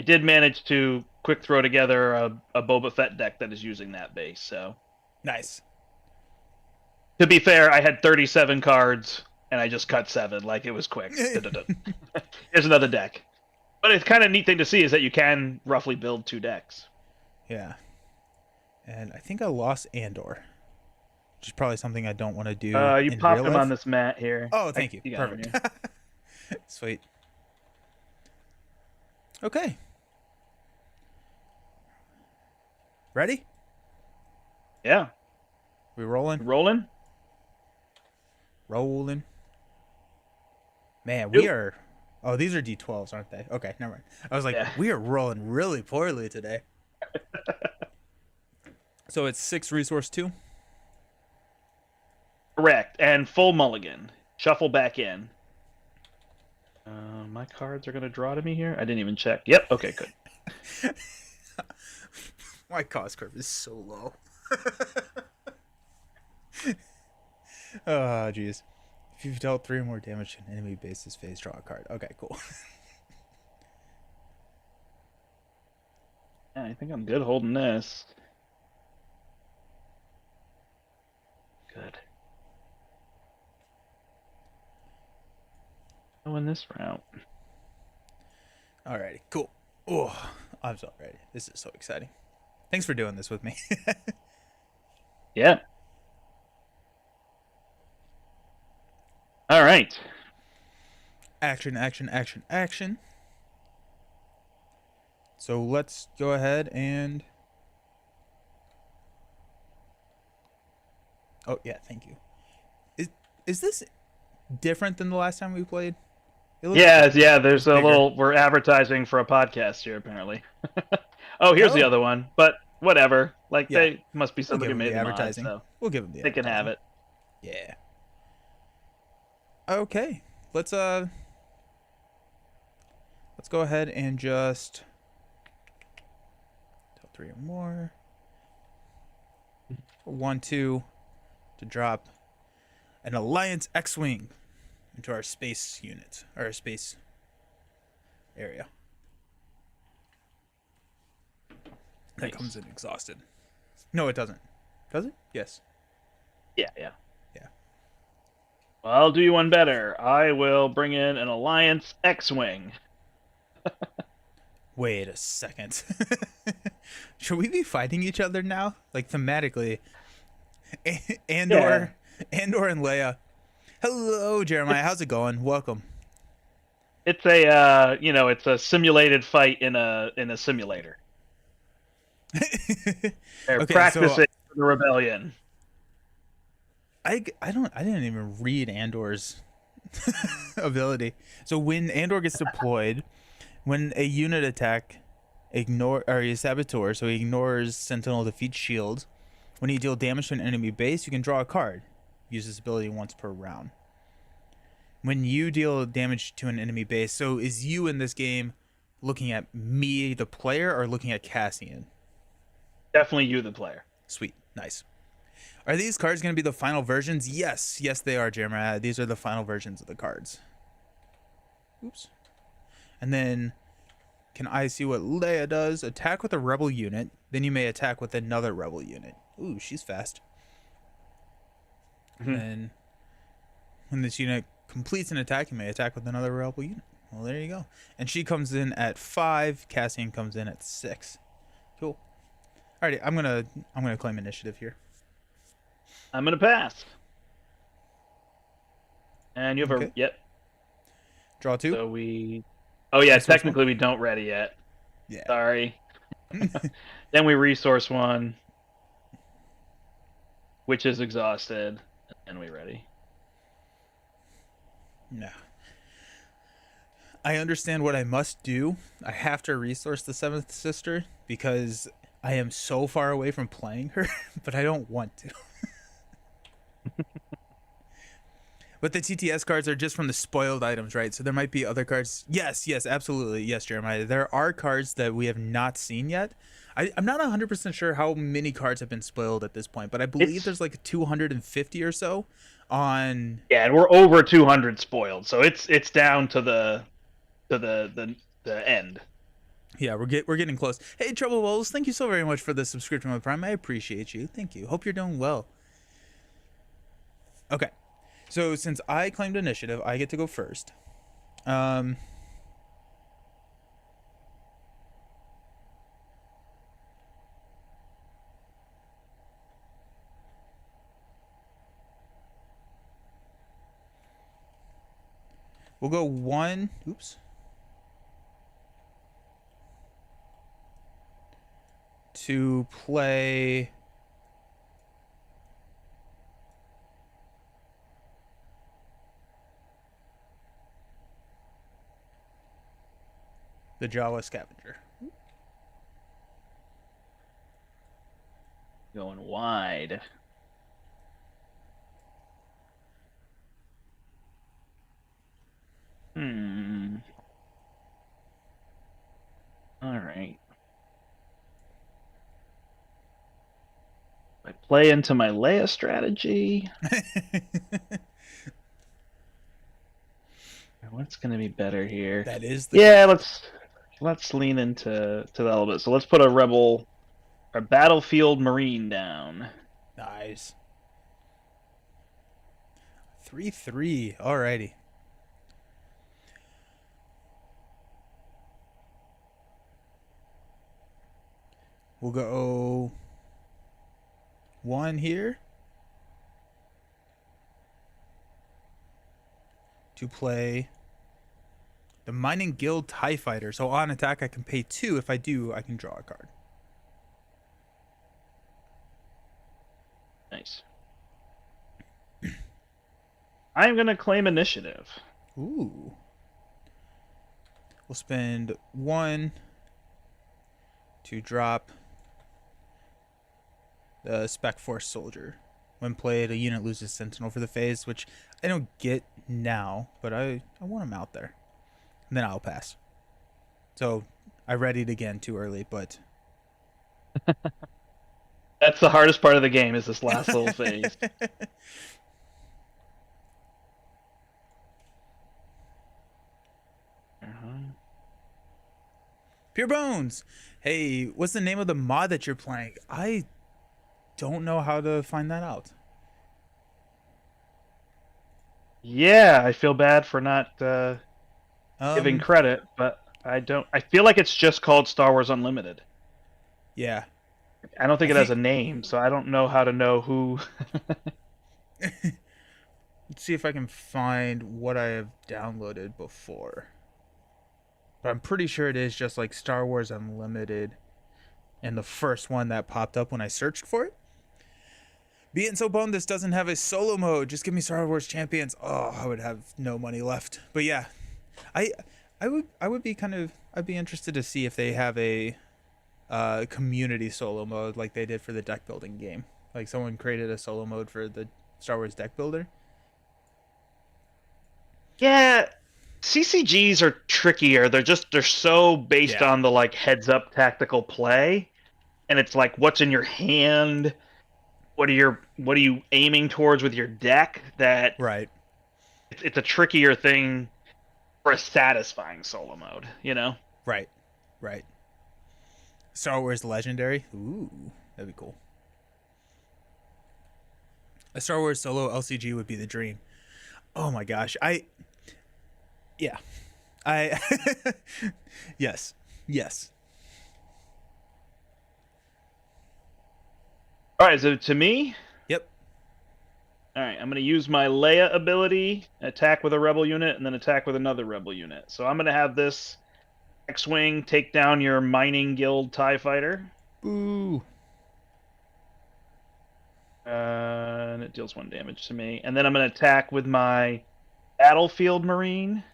did manage to quick throw together a Boba Fett deck that is using that base. So Nice. to be fair, I had 37 cards and I just cut 7. Like it was quick. Here's another deck. But it's kind of neat thing to see is that you can roughly build 2 decks. Yeah. And I think I lost Andor, which is probably something I don't want to do. You in popped real him life. on this mat here. Oh, thank you. got him Perfect. Sweet. Okay. Ready? Yeah. We rolling? Rolling? Rolling. Man, Yep. we are... Oh, these are D12s, aren't they? Okay, never mind. I was like, Yeah. we are rolling really poorly today. So it's 6 resource 2? Correct. And full mulligan. Shuffle back in. My cards are going to draw to me here. I didn't even check. Yep. Okay, good. My cost curve is so low. Oh, jeez. If you've dealt 3 or more damage to an enemy base's phase, draw a card. Okay, cool. Yeah, I think I'm good holding this. Good. Going this route. Alrighty, cool. Oh, I'm so ready. This is so exciting. Thanks for doing this with me. Yeah. All right. Action, action, action, action. So let's go ahead and... Oh, yeah, thank you. Is this different than the last time we played? It looks Yeah, there's a bigger. little... We're advertising for a podcast here, apparently. Oh, here's the Oh. other one. But whatever. Like, Yeah. they must be We'll somebody give who them made the the advertising. mod, so We'll give them the they can have advertising. it. Yeah. Okay. Let's go ahead and just tell 3 or more. 1, 2 to drop an Alliance X-Wing into our space unit, or our space area. That Nice. comes in exhausted. No, it doesn't. Does it? Yes. Yeah. Yeah. Well, I'll do you one better. I will bring in an Alliance X-Wing. Wait a second. Should we be fighting each other now? Like, thematically, Yeah, Andor, Andor and Leia. Hello, Jeremiah. How's it going? Welcome. it's a it's a simulated fight in a simulator. They're Okay, so practicing for the rebellion. I didn't even read Andor's ability. So when Andor gets deployed, when a unit attack ignore or he's saboteur, so he ignores Sentinel defeat shield. When you deal damage to an enemy base, you can draw a card. Use this ability once per round. When you deal damage to an enemy base, so is you in this game looking at me, the player, or looking at Cassian? Definitely you, the player. Sweet, nice. Are these cards going to be the final versions? Yes, yes, they are, Jeremiah. These are the final versions of the cards. Oops. And then, can I see what Leia does? Attack with a rebel unit. Then you may attack with another rebel unit. Ooh, she's fast. And Mhm. then, when this unit completes an attack, you may attack with another rebel unit. Well, there you go. And she comes in at 5. Cassian comes in at 6. Cool. Alrighty, I'm gonna claim initiative here. I'm gonna pass. And you have a Okay. yep. Draw 2. So we. Oh yeah, Resource 1. technically we don't ready yet. Yeah. Sorry. Then we resource one, which is exhausted, and we ready. No. I understand what I must do. I have to resource the seventh sister because I am so far away from playing her, but I don't want to. But the TTS cards are just from the spoiled items, right? So there might be other cards. Yes, yes, absolutely. Yes, Jeremiah. There are cards that we have not seen yet. I'm not 100% sure how many cards have been spoiled at this point, but I believe It's there's like 250 or so on. yeah, and we're over 200 spoiled, so it's down to the end. Yeah, we're getting close. Hey, Trouble Wolves, thank you so very much for the subscription with Prime. I appreciate you. Thank you. Hope you're doing well. Okay. So since I claimed initiative, I get to go first. Um, we'll go 1. Oops. To play the Jawa Scavenger. Going wide. All right. I play into my Leia strategy. What's going to be better here? That is the Yeah, let's lean into the element. So let's put a battlefield marine down. nice 3-3. Alrighty. We'll go 1 here to play the Mining Guild TIE Fighter. So on attack, I can pay 2. If I do, I can draw a card. Nice. I'm going to claim initiative. Ooh. We'll spend 1 to drop the Spec Force Soldier. When played, a unit loses Sentinel for the phase, which I don't get now, but I want him out there. And then I'll pass. So I readied again too early, but That's the hardest part of the game, is this last little phase. Pure Bones. Hey, what's the name of the mod that you're playing? I don't know how to find that out. Yeah, I feel bad for not giving Um, credit, but I don't. I feel like it's just called Star Wars Unlimited. yeah. I don't think I it has a think. name, so I don't know how to know who. Let's see if I can find what I have downloaded before. But I'm pretty sure it is just like Star Wars Unlimited and the first one that popped up when I searched for it. Being so bummed this doesn't have a solo mode. Just give me Star Wars Champions. Oh, I would have no money left. But yeah, I I would be kind of I'd be interested to see if they have a community solo mode like they did for the deck building game. Like someone created a solo mode for the Star Wars deck builder. Yeah, CCGs are trickier. They're so based Yeah. on the like heads up tactical play, and it's like what's in your hand, what are you aiming towards with your deck, that Right. it's a trickier thing for a satisfying solo mode, you know? Right. Right. Star Wars Legendary. Ooh, that'd be cool. A Star Wars solo LCG would be the dream. Oh my gosh. Yeah. I yes. Yes. All right, so to me, Yep. all right, I'm going to use my Leia ability, attack with a rebel unit, and then attack with another rebel unit. So I'm going to have this X-Wing take down your Mining Guild TIE Fighter. Boo. And it deals 1 damage to me. And then I'm going to attack with my Battlefield Marine.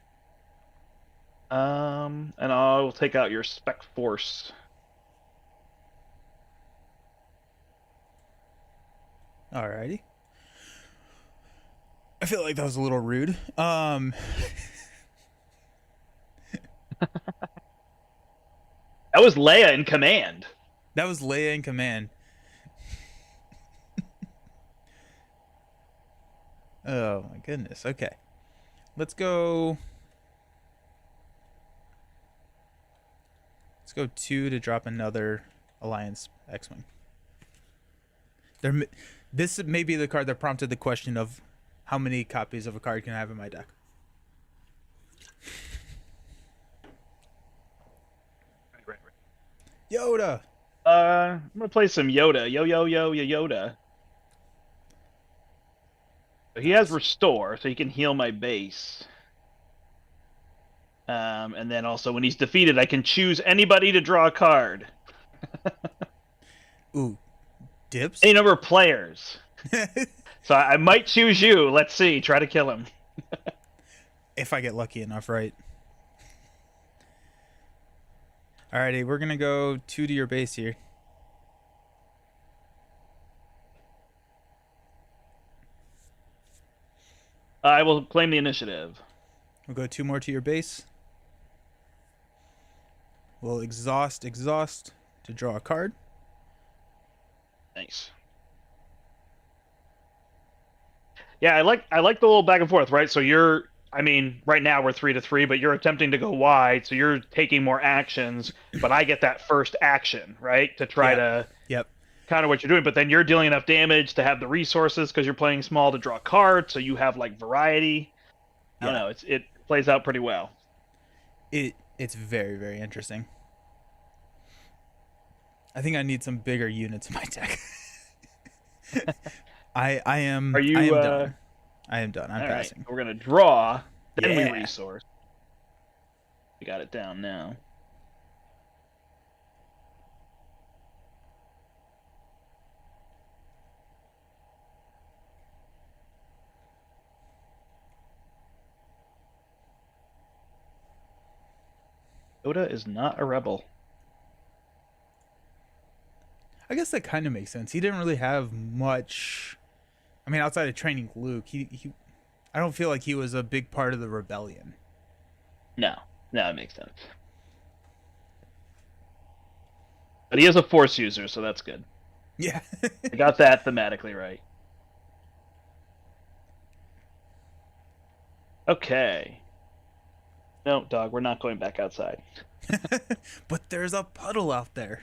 And I will take out your Spec Force. Alrighty. I feel like that was a little rude. That was Leia in command. That was Leia in command. Oh my goodness. Okay. Let's go. Let's go 2 to drop another Alliance X-Wing. There, this may be the card that prompted the question of how many copies of a card can I have in my deck. Right. Yoda. I'm gonna play some Yoda. Yoda. So he has Restore, so he can heal my base. And then also when he's defeated, I can choose anybody to draw a card. Ooh, dibs. Any number of players. So I might choose you. Let's see. Try to kill him. If I get lucky enough, right? Alrighty, we're gonna go 2 to your base here. I will claim the initiative. We'll go 2 more to your base. We'll exhaust to draw a card. Nice. Yeah, I like the little back and forth, right? So right now we're 3-3, but you're attempting to go wide, so you're taking more actions, but I get that first action, right? To try to Yep. counter what you're doing, but then you're dealing enough damage to have the resources because you're playing small to draw cards, so you have like variety. I don't know, it plays out pretty well. It's very, very interesting. I think I need some bigger units in my deck. I am. Are you? I am done. I am done. I'm all passing. right, we're gonna draw. Then Yeah. we resource. We got it down now. Yoda is not a rebel. I guess that kind of makes sense. He didn't really have much. I mean, outside of training Luke, he I don't feel like he was a big part of the rebellion. No, it makes sense. But he is a Force user, so that's good. Yeah. I got that thematically right. Okay. No, dog, we're not going back outside. But there's a puddle out there.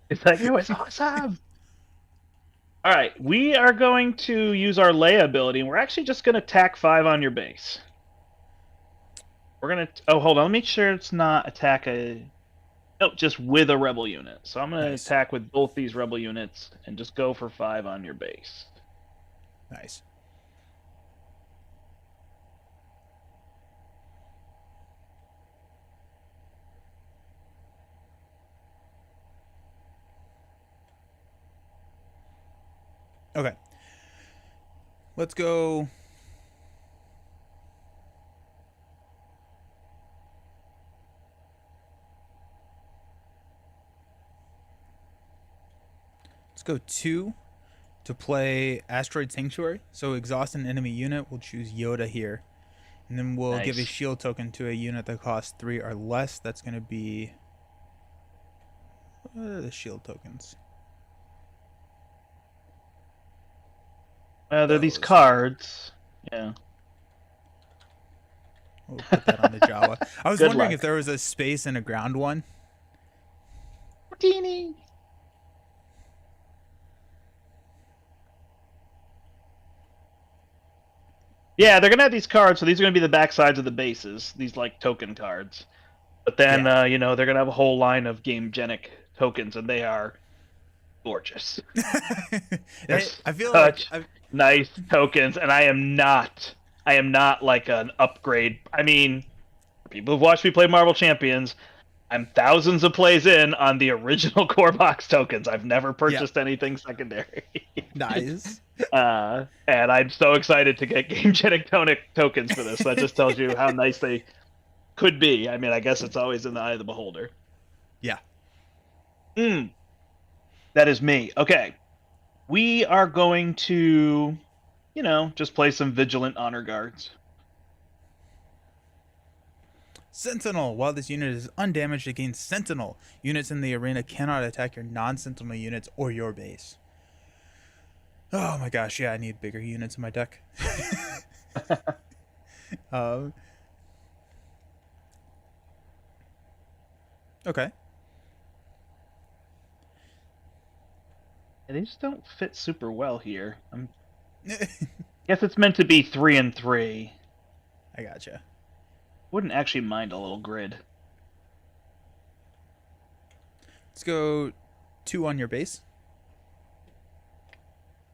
It's like, it was awesome. All right, we are going to use our Leia ability, and we're actually just going to tack 5 on your base. We're going to... Oh, hold on. Let me make sure it's not attack a... Nope, just with a rebel unit. So I'm gonna Nice. attack with both these rebel units and just go for 5 on your base. Nice. Okay. Let's go. Let's go 2 to play Asteroid Sanctuary. So exhaust an enemy unit. We'll choose Yoda here. And then we'll give a Nice. shield token to a unit that costs 3 or less. That's going to be. What are the shield tokens? They're these Those. cards. Yeah. We'll put that on the Jawa. I was Good wondering if luck. there was a space and a ground one. Martini. Yeah, they're gonna have these cards, so these are gonna be the back sides of the bases. These like token cards. But then, Yeah. they're gonna have a whole line of game-genic tokens, and they are gorgeous. They're I feel like such nice tokens, and I am not like an upgrade. I mean, for people who've watched me play Marvel Champions, I'm thousands of plays in on the original core box tokens. I've never yeah, purchased anything secondary. nice. And I'm so excited to get game-genic tokens for this. That just tells you how nice they could be. I mean, I guess it's always in the eye of the beholder. Yeah. Mm, that is me. Okay. We are going to, just play some Vigilant Honor Guards. Sentinel. While this unit is undamaged against Sentinel, units in the arena cannot attack your non-Sentinel units or your base. Oh my gosh, yeah, I need bigger units in my deck. um, okay. They just don't fit super well here. Guess it's meant to be 3 and 3. I gotcha. Wouldn't actually mind a little grid. Let's go 2 on your base.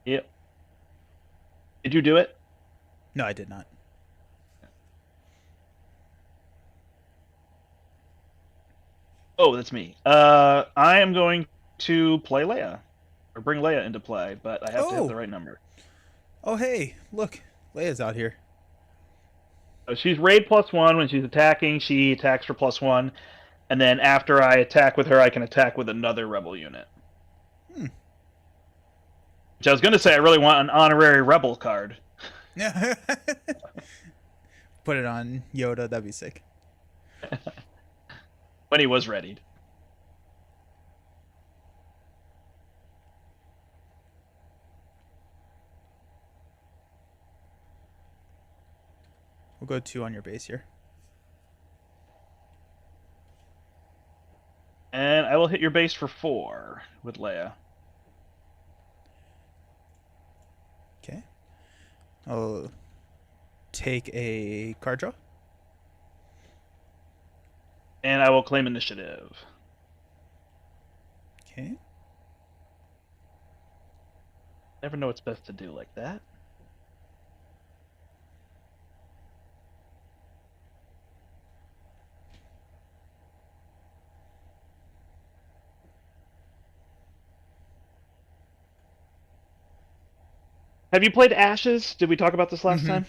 Yep. Did you do it? No, I did not. Oh, that's me. I am going to play Leia, or bring Leia into play, but I have to hit the right number. Oh, hey, look. Leia's out here. So she's raid +1 when she's attacking. She attacks for +1, and then after I attack with her, I can attack with another rebel unit. Hmm. Which I was going to say, I really want an honorary rebel card. Put it on Yoda. That'd be sick. When he was readied. We'll go 2 on your base here. And I will hit your base for 4 with Leia. Okay. I'll take a card draw. And I will claim initiative. Okay. Never know what's best to do like that. Have you played Ashes? Did we talk about this last time?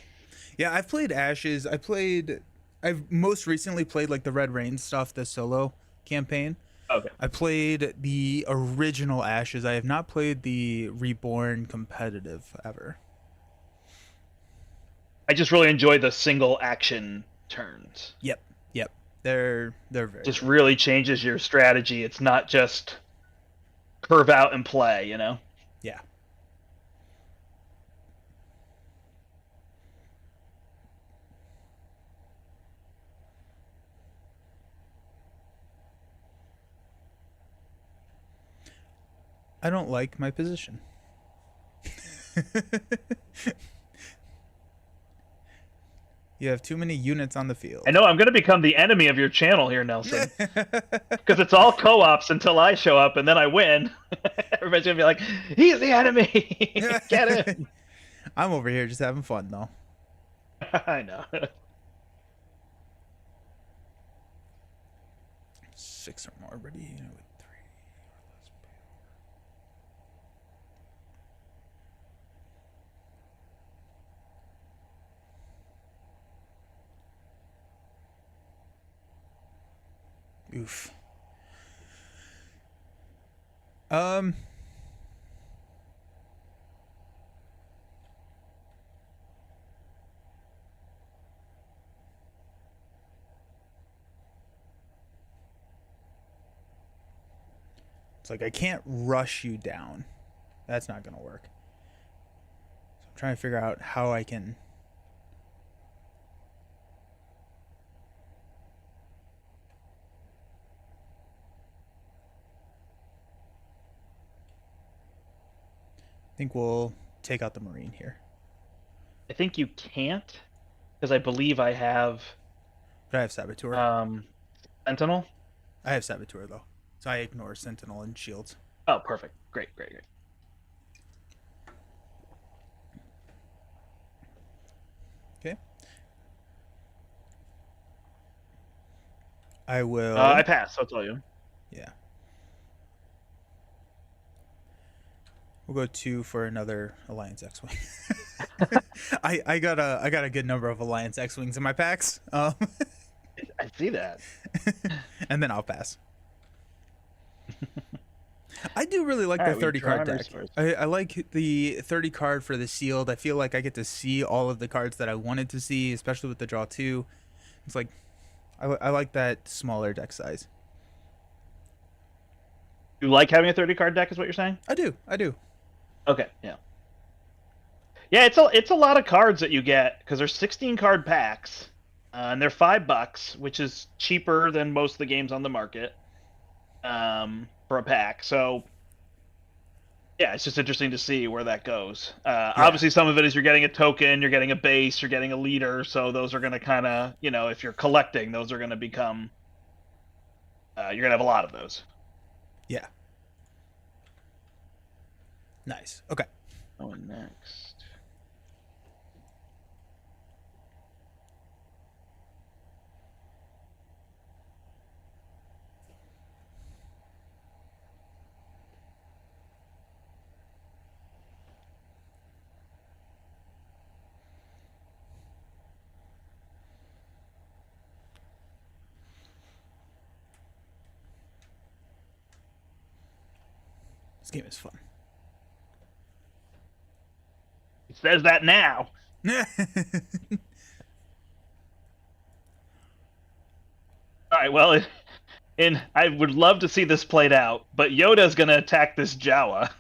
Yeah, I've played Ashes. I've most recently played like the Red Rain stuff, the solo campaign. Okay. I played the original Ashes. I have not played the Reborn competitive ever. I just really enjoy the single action turns. Yep. Yep. They're very Just good. really changes your strategy. It's not just curve out and play, Yeah. I don't like my position. You have too many units on the field. I know I'm going to become the enemy of your channel here, Nelson. Because it's all co-ops until I show up, and then I win. Everybody's going to be like, he's the enemy! Get him! I'm over here just having fun, though. I know. 6 or more ready with 3 or less power. Oof. It's like I can't rush you down. That's not gonna work. So I'm trying to figure out how I can. I think we'll take out the Marine here. I think you can't, because I believe I have But I have Saboteur. Sentinel. I have Saboteur though, so I ignore Sentinel and shields. Oh, perfect. Great. Okay. I will. I pass, I'll tell you. Yeah. We'll go 2 for another Alliance X-Wing. I got a good number of Alliance X-Wings in my packs. I see that. And then I'll pass. I do really like the 30 card deck. I like the 30 card for the sealed. I feel like I get to see all of the cards that I wanted to see, especially with the draw 2. It's like I like that smaller deck size. You like having a 30 card deck is what you're saying? I do. Okay, yeah. Yeah, it's a lot of cards that you get because there's 16 card packs, and they're $5, which is cheaper than most of the games on the market for a pack. So yeah, it's just interesting to see where that goes. Obviously, some of it is you're getting a token, you're getting a base, you're getting a leader. So those are going to kind of, if you're collecting, those are going to become. You're going to have a lot of those. Yeah. Nice. Okay. Oh, and next. This game is fun. It says that now. All right, well, I would love to see this played out, but Yoda's going to attack this Jawa.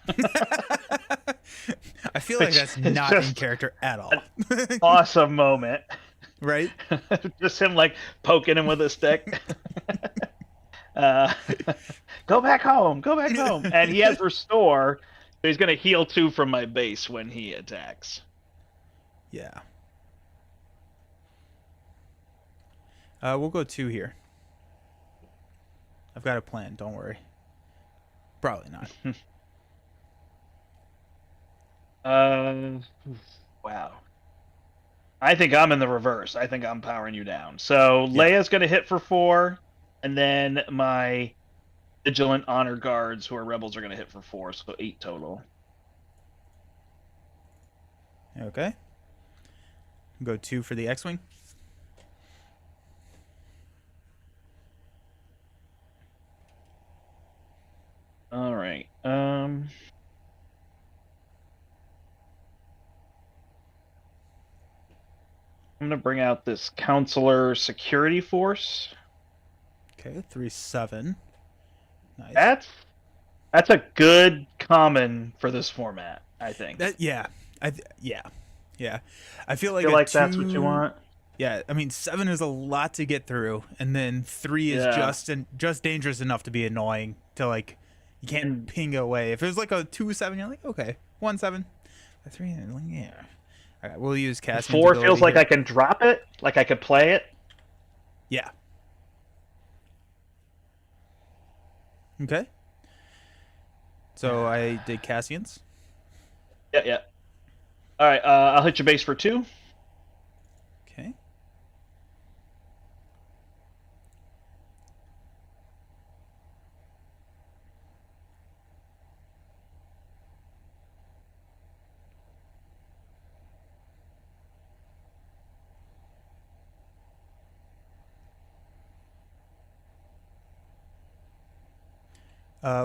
I feel like that's not in character at all. Awesome moment. Right? Just him, like, poking him with a stick. Go back home. And he has Restore, so he's going to heal 2 from my base when he attacks. Yeah. We'll go 2 here. I've got a plan, don't worry. Probably not. Wow. I think I'm in the reverse. I think I'm powering you down. So Leia's going to hit for 4, and then my Vigilant Honor Guards, who are rebels, are going to hit for 4, so 8 total. Okay. Go 2 for the X-Wing. All right. I'm going to bring out this Counselor Security Force. Okay, 3/7. Nice. That's a good common for this format, I think. Yeah. I feel like that's what you want. Yeah, I mean 7 is a lot to get through, and then 3 is just dangerous enough to be annoying to like you can't ping away. If it was like a 2/7, you're like okay, 1/7, 3, yeah. All right, we'll use Cassian's 4 feels ability like here. I can drop it, like I could play it. Yeah. Okay. So I did Cassian's. Yeah, yeah. All right, I'll hit your base for 2. Okay.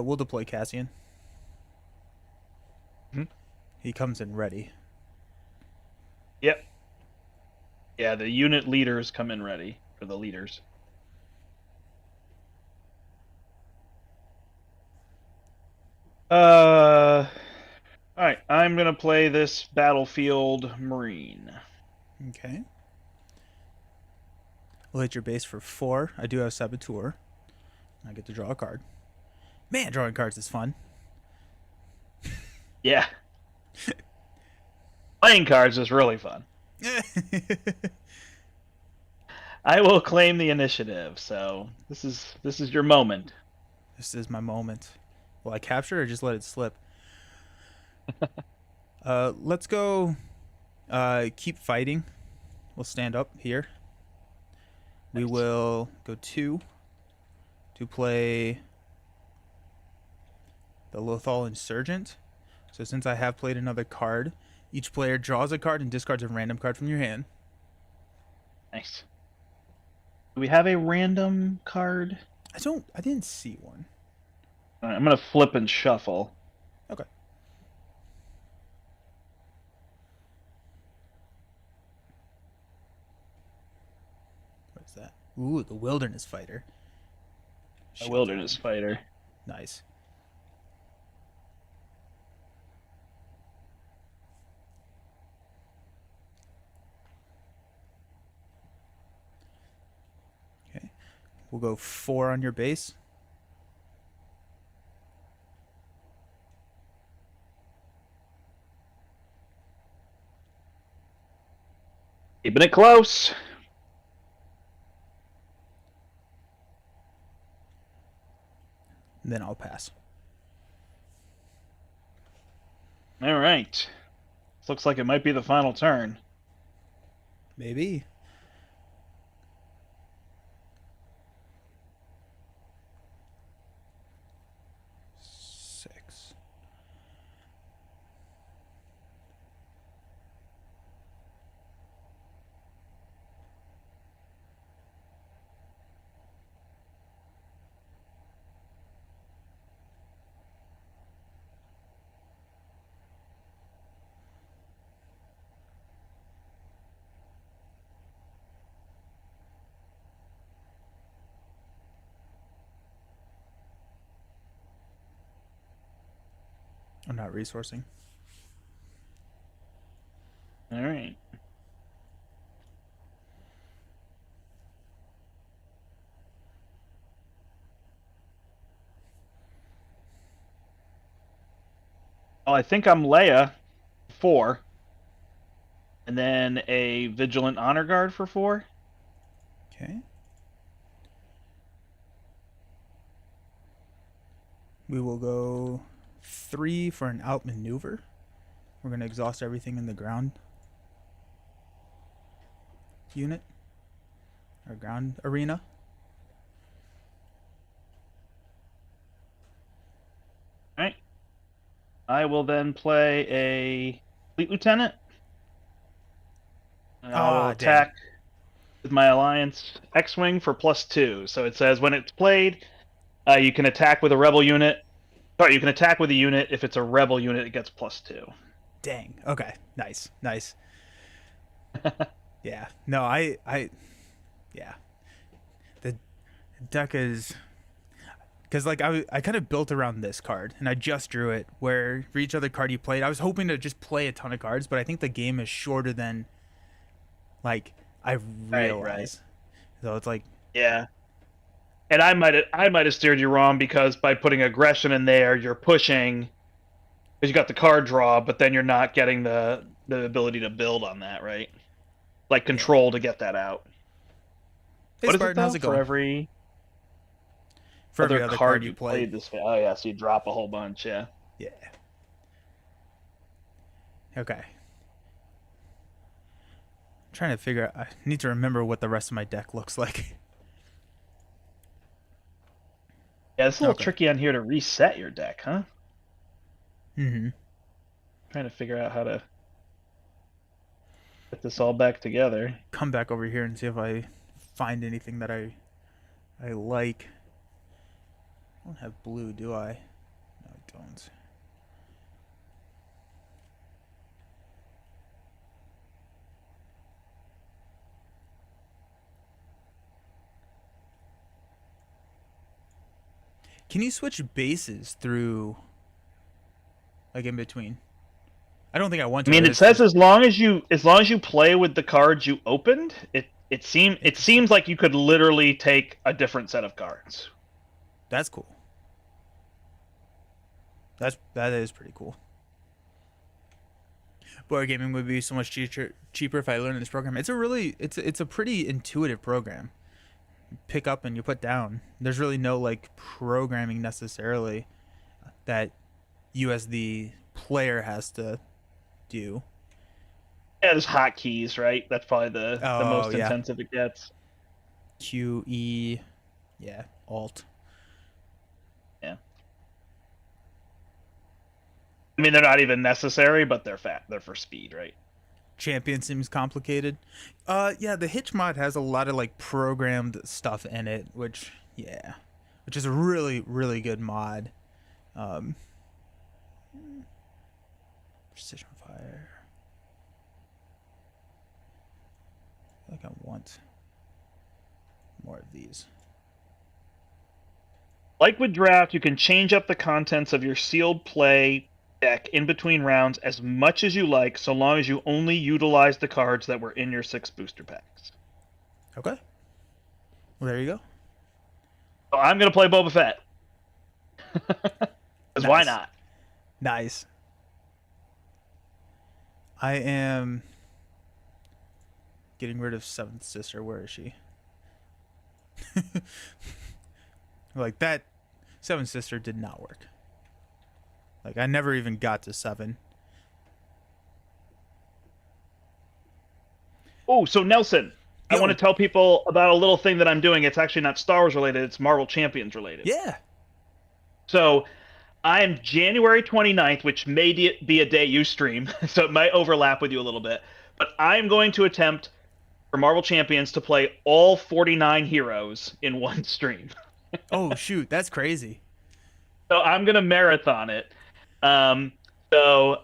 We'll deploy Cassian. Mhm. He comes in ready. Yep. Yeah, the unit leaders come in ready for the leaders. All right, I'm gonna play this Battlefield Marine. Okay. We'll hit your base for 4. I do have Saboteur. I get to draw a card. Man, drawing cards is fun. Yeah, playing cards is really fun. I will claim the initiative. So this is your moment. This is my moment. Will I capture or just let it slip? Let's go. Keep fighting. We'll stand up here. We Nice. will go 2 to play the Lothal Insurgent. So since I have played another card, each player draws a card and discards a random card from your hand. Nice. Do we have a random card? I didn't see one. All right, I'm gonna flip and shuffle. Okay. What is that? Ooh, the Wilderness Fighter. A wilderness fighter. Nice. Okay. We'll go 4 on your base. Keeping it close. And then I'll pass. All right. This looks like it might be the final turn. Maybe. Six. I'm not resourcing. All right. Well, I think I'm Leia, 4. And then a Vigilant Honor Guard for 4. Okay. We will go 3 for an outmaneuver. We're going to exhaust everything in the ground unit or ground arena. All right. I will then play a Fleet Lieutenant. And I will attack with my Alliance X-Wing for +2. So it says when it's played, you can attack with a Rebel unit. Sorry, you can attack with a unit. If it's a Rebel unit, it gets +2. Dang. Okay. Nice. Nice. Yeah. No, yeah. The deck is because like I kind of built around this card and I just drew it where for each other card you played I was hoping to just play a ton of cards, but I think the game is shorter than like I realize. Right. So it's like Yeah. And I might have steered you wrong because by putting aggression in there, you're pushing because you got the card draw, but then you're not getting the the ability to build on that, right? Like Yeah. control to get that out. Hey What is it Spartan, how's though? it For going? every For other every other card card you you play. played this way. Oh yeah, so you drop a whole bunch. Yeah. Yeah. Okay. I'm trying to figure out. I need to remember what the rest of my deck looks like. Yeah, it's a little Okay. tricky on here to reset your deck, huh? Mm-hmm. Trying to figure out how to get this all back together. Come back over here and see if I find anything that I like. I don't have blue, do I? No, I don't. Can you switch bases through, like, in between? I don't think I want I to, mean, but it it's says just as long as you play with the cards you opened, it interesting. seems like you could literally take a different set of cards. That's cool. That is pretty cool. Board gaming would be so much cheaper if I learned this program. It's a pretty intuitive program. Pick up and you put down. There's really no like programming necessarily that you as the player has to do. Yeah, there's hotkeys, right? That's probably the Oh most yeah, intensive it gets. QE, yeah, Alt. Yeah. I mean, they're not even necessary, but they're fat. They're for speed, right? Champion seems complicated. Yeah, the Hitch mod has a lot of like programmed stuff in it, which is a really good mod. Um, Precision fire. I feel like I want more of these. Like with draft, you can change up the contents of your sealed play deck in between rounds as much as you like, so long as you only utilize the cards that were in your 6 booster packs. Okay. Well, there you go. So I'm gonna play Boba Fett. Because why Nice. not? Nice. I am getting rid of Seventh Sister. Where is she? Like that Seventh Sister did not work. Like I never even got to 7. Oh, so Nelson, I want to Yo. tell people about a little thing that I'm doing. It's actually not Star Wars related, it's Marvel Champions related. Yeah. So I am January 29th, which may be a day you stream, so it might overlap with you a little bit. But I'm going to attempt for Marvel Champions to play all 49 heroes in one stream. Oh shoot, that's crazy. So I'm going to marathon it. Um, so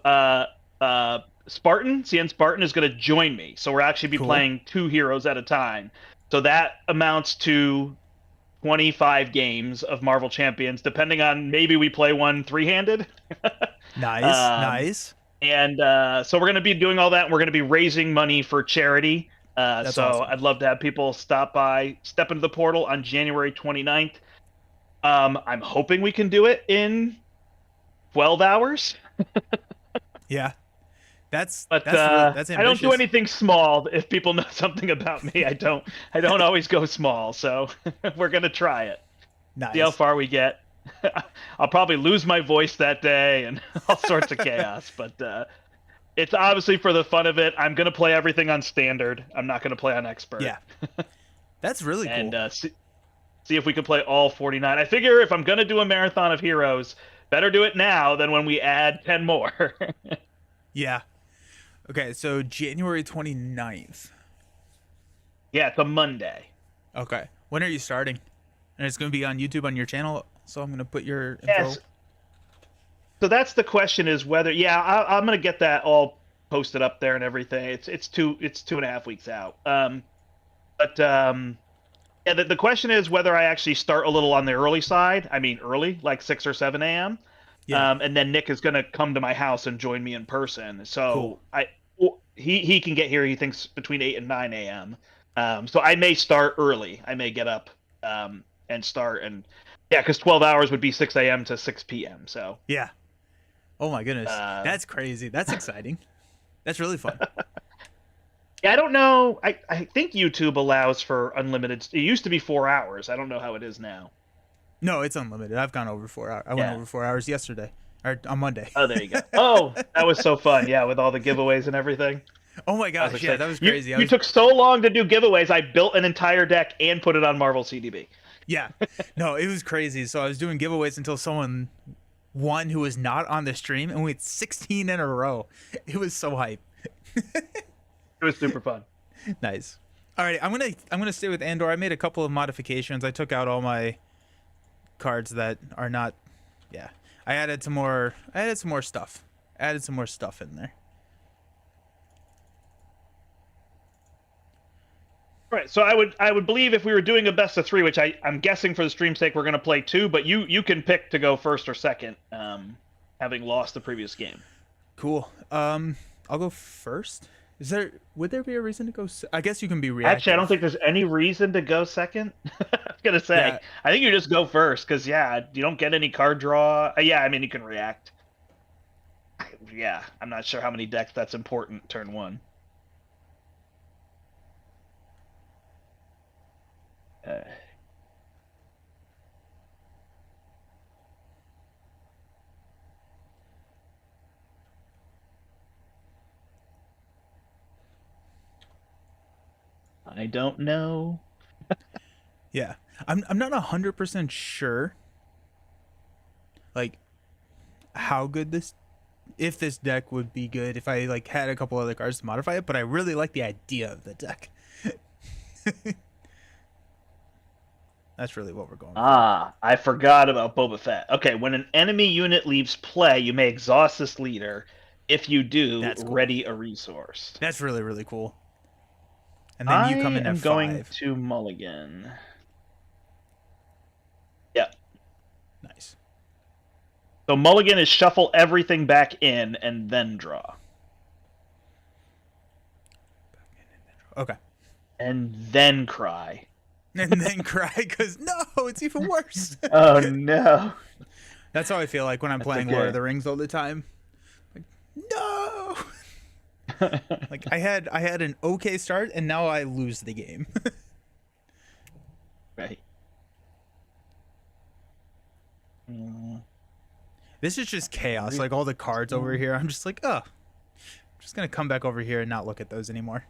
Spartan, CN Spartan is going to join me. So we're actually be Cool. playing 2 heroes at a time. So that amounts to 25 games of Marvel Champions, depending on maybe we play one 3-handed. Nice. um, Nice. and so we're going to be doing all that. And we're going to be raising money for charity. That's So awesome. I'd love to have people step into the portal on January 29th. I'm hoping we can do it in 12 hours. Yeah. But That's I don't do ambitious. anything small. If people know something about me, I don't. I don't always go small. So we're gonna try it. See how Nice. far we get. I'll probably lose my voice that day and all sorts of chaos. But it's obviously for the fun of it. I'm gonna play everything on standard. I'm not gonna play on expert. Yeah. That's really And cool. see if we can play all 49. I figure if I'm gonna do a marathon of heroes, better do it now than when we add 10 more. Yeah. Okay, so January 29th. Yeah, it's a Monday. Okay. When are you starting? And it's going to be on YouTube on your channel, so I'm going to put your info. Yes. So that's the question: is whether I'm gonna get that all posted up there and everything. It's 2.5 weeks out. But yeah, the question is whether I actually start a little on the early side. I mean, early, like 6 or 7 a.m. Yeah. And then Nick is gonna come to my house and join me in person. Cool. So he can get here. He thinks between 8 and 9 a.m. So I may start early. I may get up and start and yeah, because 12 hours would be 6 a.m. to 6 p.m. So Yeah. Oh my goodness. uh, That's crazy. That's exciting. That's really fun. Yeah, I don't know. I think YouTube allows for unlimited. It used to be 4 hours. I don't know how it is now. No, it's unlimited. I've gone over 4 hours. I went Yeah. over 4 hours yesterday or on Monday. Oh, there you go. Oh, that was so fun. Yeah, with all the giveaways and everything. Oh my I was gosh, yeah, excited. that was You crazy. I you was took so long to do giveaways. I built an entire deck and put it on Marvel CDB. yeah. No, it was crazy. So I was doing giveaways until someone won who was not on the stream, and we had 16 in a row. It was so hype. It was super fun. Nice. All right, I'm gonna stay with Andor. I made a couple of modifications. I took out all my cards that are not. Yeah, I added some more. I added some more stuff. Added some more stuff in there. Right. So I would believe if we were doing a best of three, which I'm guessing for the stream's sake we're going to play two, but you can pick to go first or second, having lost the previous game. Cool. I'll go first. Would there be a reason to go? I guess you can be reactive. Actually, I don't think there's any reason to go second. I was gonna say, Yeah. I think you just go first because you don't get any card draw. Yeah, I mean you can react. Yeah, I'm not sure how many decks that's important turn one. Uh, I don't know. Yeah. I'm not 100% sure. Like how good if this deck would be good if I like had a couple other cards to modify it, but I really like the idea of the deck. That's really what we're going for. I forgot about Boba Fett. Okay, when an enemy unit leaves play, you may exhaust this leader. If you do, That's cool. ready a resource. That's really, really cool. And then you come in I am at going 5. to mulligan. Yeah. Nice. So mulligan is shuffle everything back in and then draw. Okay. And then cry. And then cry because no, it's even worse. Oh no. That's how I feel like when I'm playing Lord of the Rings all the time. Like, no. Like I had an okay start and now I lose the game. Right. This is just chaos. Like all the cards over here, I'm just like, oh, I'm just gonna come back over here and not look at those anymore.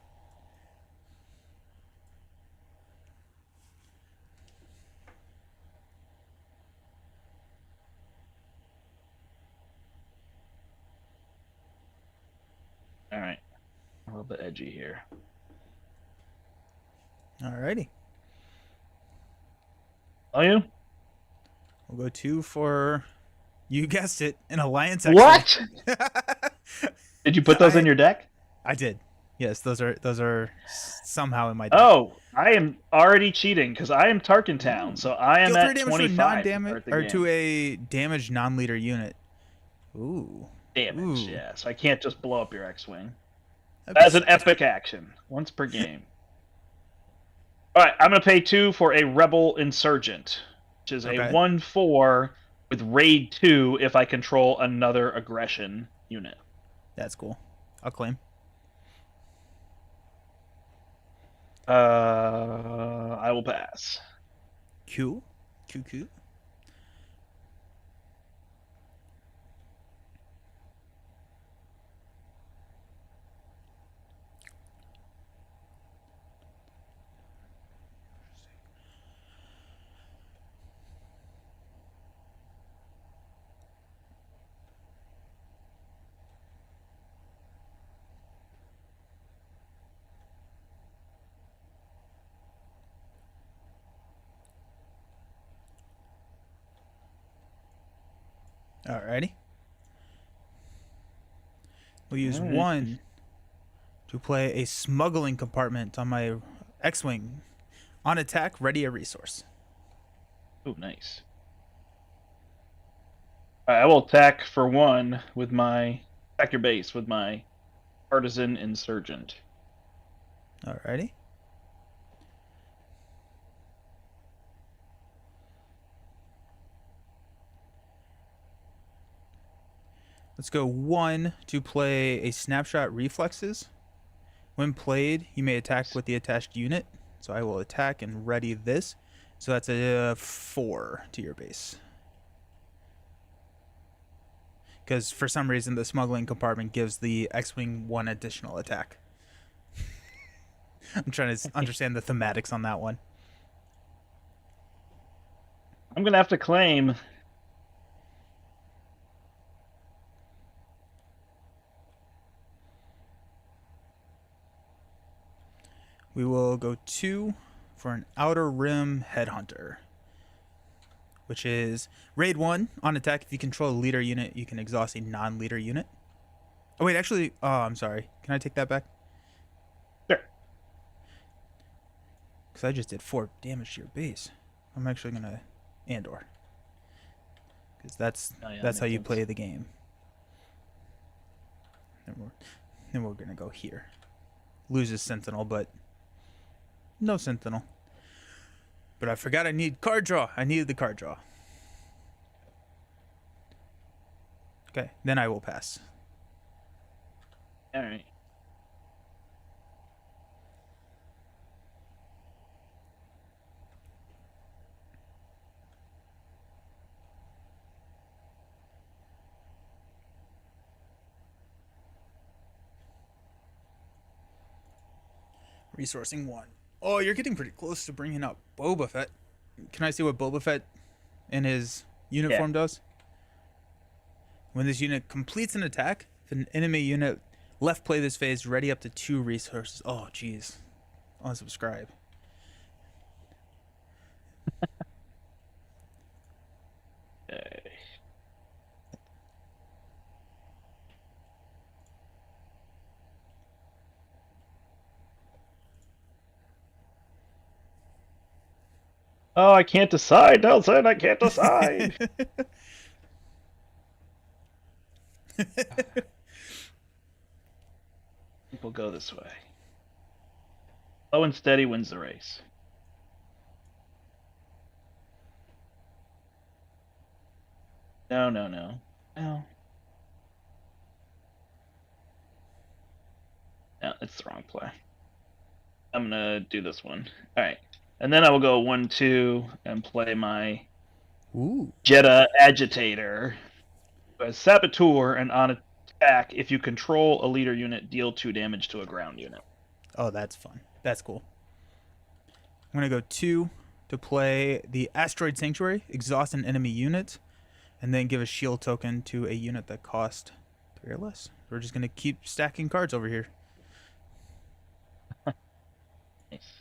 All right. A little bit edgy here. Alrighty. Oh, you? We'll go 2 for, you guessed it, an alliance. What? Did you put those in your deck? I did. Yes, those are somehow in my deck. Oh, I am already cheating because I am Tarkin Town, so I am Deal 3 at damage 25. to non-damage or game. to a damaged non-leader unit. Ooh. Damage, Ooh. yeah. So I can't just blow up your X-wing. That'd be That's an epic action, once per game. All right, I'm going to pay 2 for a Rebel Insurgent, which is a 1/4 with Raid 2 if I control another aggression unit. That's cool. I'll claim. I will pass. Cool. Cool. Alrighty. We'll use 1 to play a smuggling compartment on my X-Wing. On attack, ready a resource. Oh, nice. I will attack for 1 with my... Attack your base with my Partisan Insurgent. Alrighty. Let's go 1 to play a snapshot reflexes. When played, you may attack with the attached unit. So I will attack and ready this. So that's a 4 to your base. Because for some reason the smuggling compartment gives the X-Wing 1 additional attack. I'm trying to understand the thematics on that one. I'm gonna have to claim. We will go 2 for an Outer Rim Headhunter, which is raid 1 on attack. If you control a leader unit, you can exhaust a non-leader unit. Oh wait, actually, oh, I'm sorry. Can I take that back? Sure. Because I just did 4 damage to your base. I'm actually gonna Andor, because that's how you play the game. Then we're gonna go here. Loses Sentinel, but no Sentinel. But I forgot I need card draw. I needed the card draw. Okay, then I will pass. All right. Resourcing 1. Oh, you're getting pretty close to bringing up Boba Fett. Can I see what Boba Fett in his unit form does? When this unit completes an attack, if an enemy unit left play this phase, ready up to 2 resources. Oh, jeez. Unsubscribe. Okay. Oh, I can't decide, Nelson. I can't decide. We'll go this way. Slow and steady wins the race. No, no, no. No. No, it's the wrong play. I'm gonna do this one. All right. And then I will go 1-2 and play my Jeddah Agitator. As Saboteur, and on attack, if you control a leader unit, deal 2 damage to a ground unit. Oh, that's fun. That's cool. I'm going to go 2 to play the Asteroid Sanctuary, exhaust an enemy unit, and then give a shield token to a unit that cost 3 or less. We're just going to keep stacking cards over here. Nice.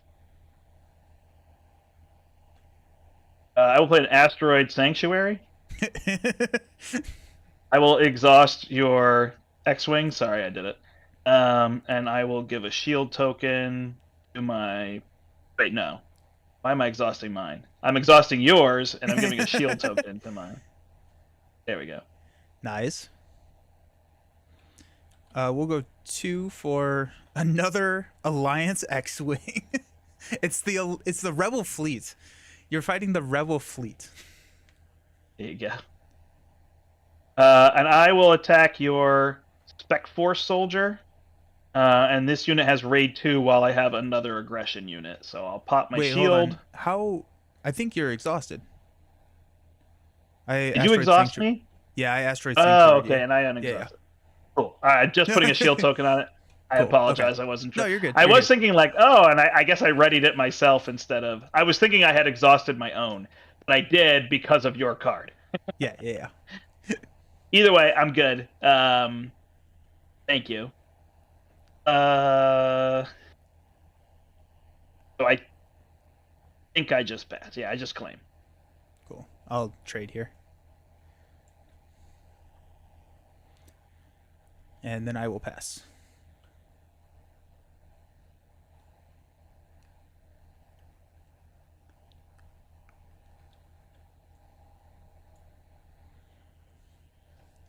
I will play an Asteroid Sanctuary. I will exhaust your X-Wing. Sorry, I did it. And I will give a shield token to my... Wait, no. Why am I exhausting mine? I'm exhausting yours, and I'm giving a shield token to mine. There we go. Nice. We'll go 2 for another Alliance X-Wing. It's the Rebel fleet. You're fighting the Rebel fleet. There you go. And I will attack your Spec Force soldier. And this unit has raid 2 while I have another aggression unit. So I'll pop my shield. Hold on. How? I think you're exhausted. Did you exhaust me? Yeah, I asteroid. Oh, okay, and I unexhausted. Yeah. Cool. All right, just putting a shield token on it. I apologize. Okay. I wasn't sure. No, you're good. I was thinking like, oh, and I guess I readied it myself instead of. I was thinking I had exhausted my own, but I did because of your card. Yeah. Either way, I'm good. Thank you. So I think I just passed. Yeah, I just claim. Cool. I'll trade here. And then I will pass.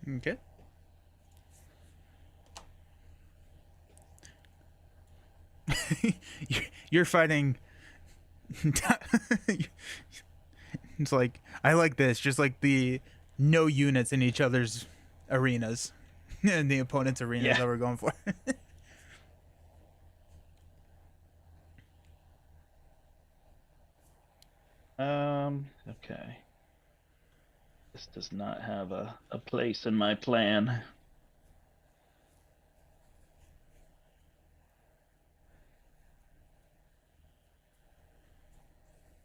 Okay. You're fighting. It's like I like this, just like the no units in each other's arenas and the opponent's arenas Yeah. that we're going for. Okay. This does not have a place in my plan.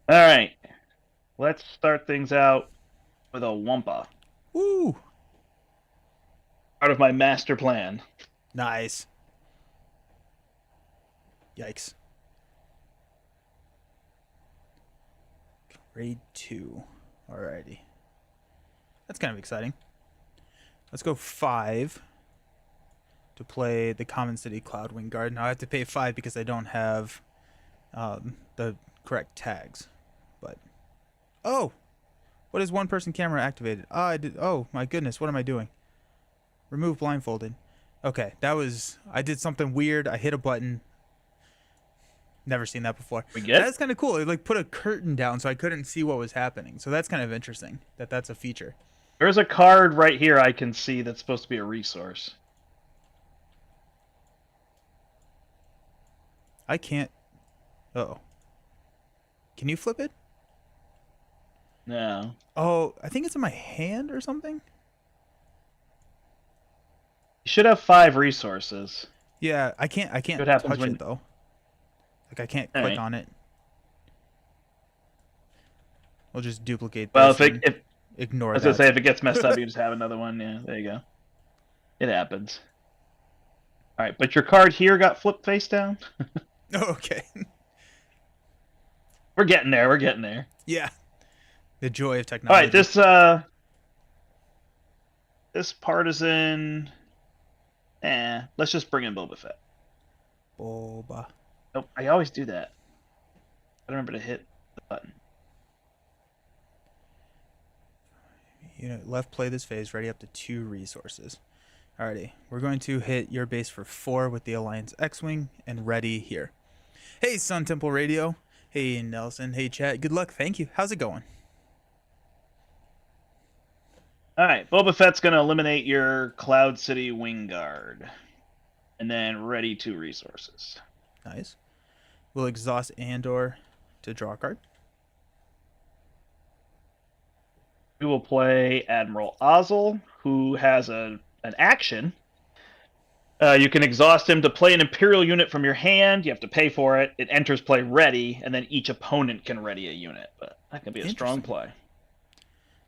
All right. Let's start things out with a Wumpa. Woo! Part of my master plan. Nice. Yikes. Grade 2. Alrighty. That's kind of exciting. Let's go 5 to play the Common City Cloudwing Guard. Now I have to pay 5 because I don't have the correct tags. But oh, what is one person camera activated? Ah, I did. Oh my goodness, what am I doing? Remove blindfolded. Okay, I did something weird. I hit a button. Never seen that before. We good? That's kind of cool. It like put a curtain down so I couldn't see what was happening. So that's kind of interesting. That's a feature. There's a card right here I can see that's supposed to be a resource. I can't. Oh. Can you flip it? No. Oh, I think it's in my hand or something. You should have 5 resources. Yeah, I can't What happens touch when... it though. Like I can't All click right. on it. We'll just duplicate Well, this if and it, ignore I was gonna that. say if it gets messed up, you just have another one. Yeah, there you go. It happens. All right, but your card here got flipped face down. Okay. We're getting there. We're getting there. Yeah. The joy of All technology. right, this partisan. Let's just bring in Boba Fett. Boba. Nope, I always do that. I remember to hit the button. You know, left play this phase, ready up to 2 resources. Alrighty, we're going to hit your base for 4 with the Alliance X-Wing and ready here. Hey, Sun Temple Radio. Hey, Nelson. Hey, chat. Good luck. Thank you. How's it going? All right, Boba Fett's gonna eliminate your Cloud City Wing Guard, and then ready 2 resources. Nice. We'll exhaust Andor to draw a card. We will play Admiral Ozzel, who has an action. You can exhaust him to play an Imperial unit from your hand. You have to pay for it. It enters play ready, and then each opponent can ready a unit. But that can be a strong play.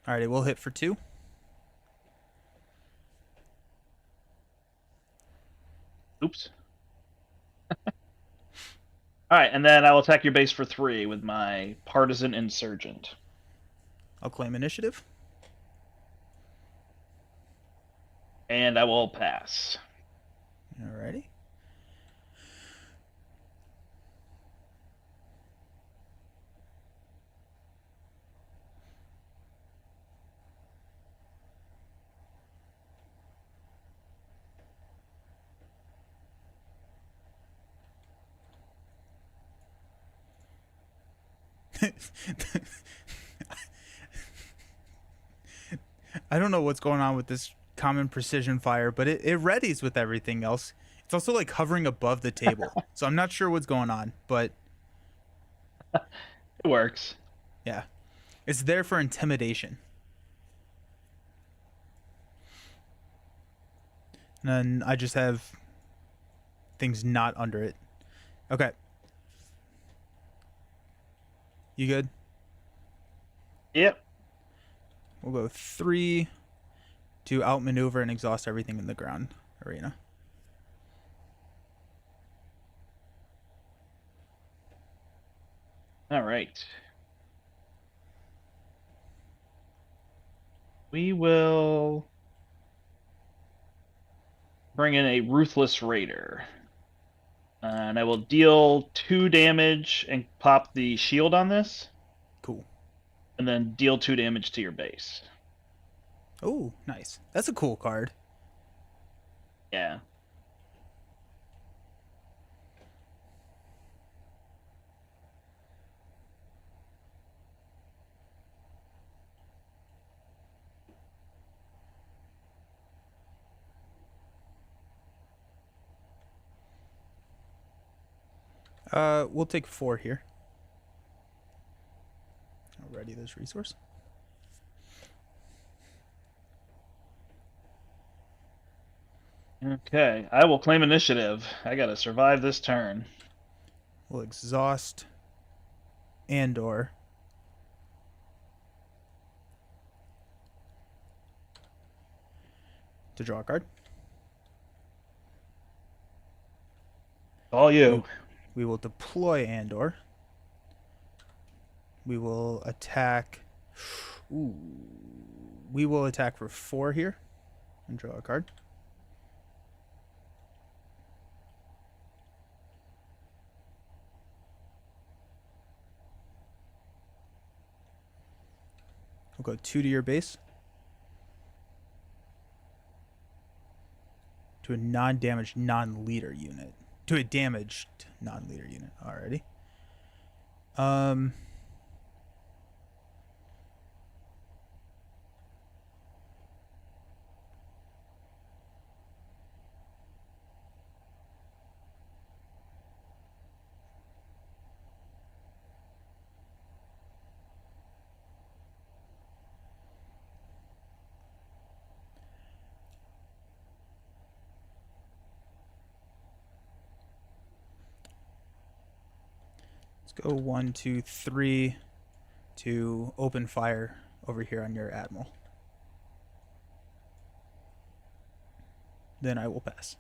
Alrighty, we'll hit for 2. Oops. All right, and then I will attack your base for 3 with my Partisan Insurgent. I'll claim initiative. And I will pass. Alrighty. I don't know what's going on with this common precision fire, but it readies with everything else. It's also like hovering above the table. So I'm not sure what's going on, but It works. yeah. It's there for intimidation. And then I just have things not under it. Okay. You good? Yep. We'll go 3 to outmaneuver and exhaust everything in the ground arena. All right. We will bring in a Ruthless Raider. And I will deal 2 damage and pop the shield on this. Cool. And then deal 2 damage to your base. Oh, nice. That's a cool card. Yeah. We'll take 4 here. Already this resource. Okay, I will claim initiative. I gotta survive this turn. We'll exhaust Andor. To draw a card. All you. We will deploy Andor. We will attack. Ooh. We will attack for 4 here and draw a card. We'll go 2 to your base. To a non-damaged, non-leader unit. To a damaged non-leader unit. Alrighty. Let's go 1, 2, 3 to open fire over here on your admiral. Then I will pass.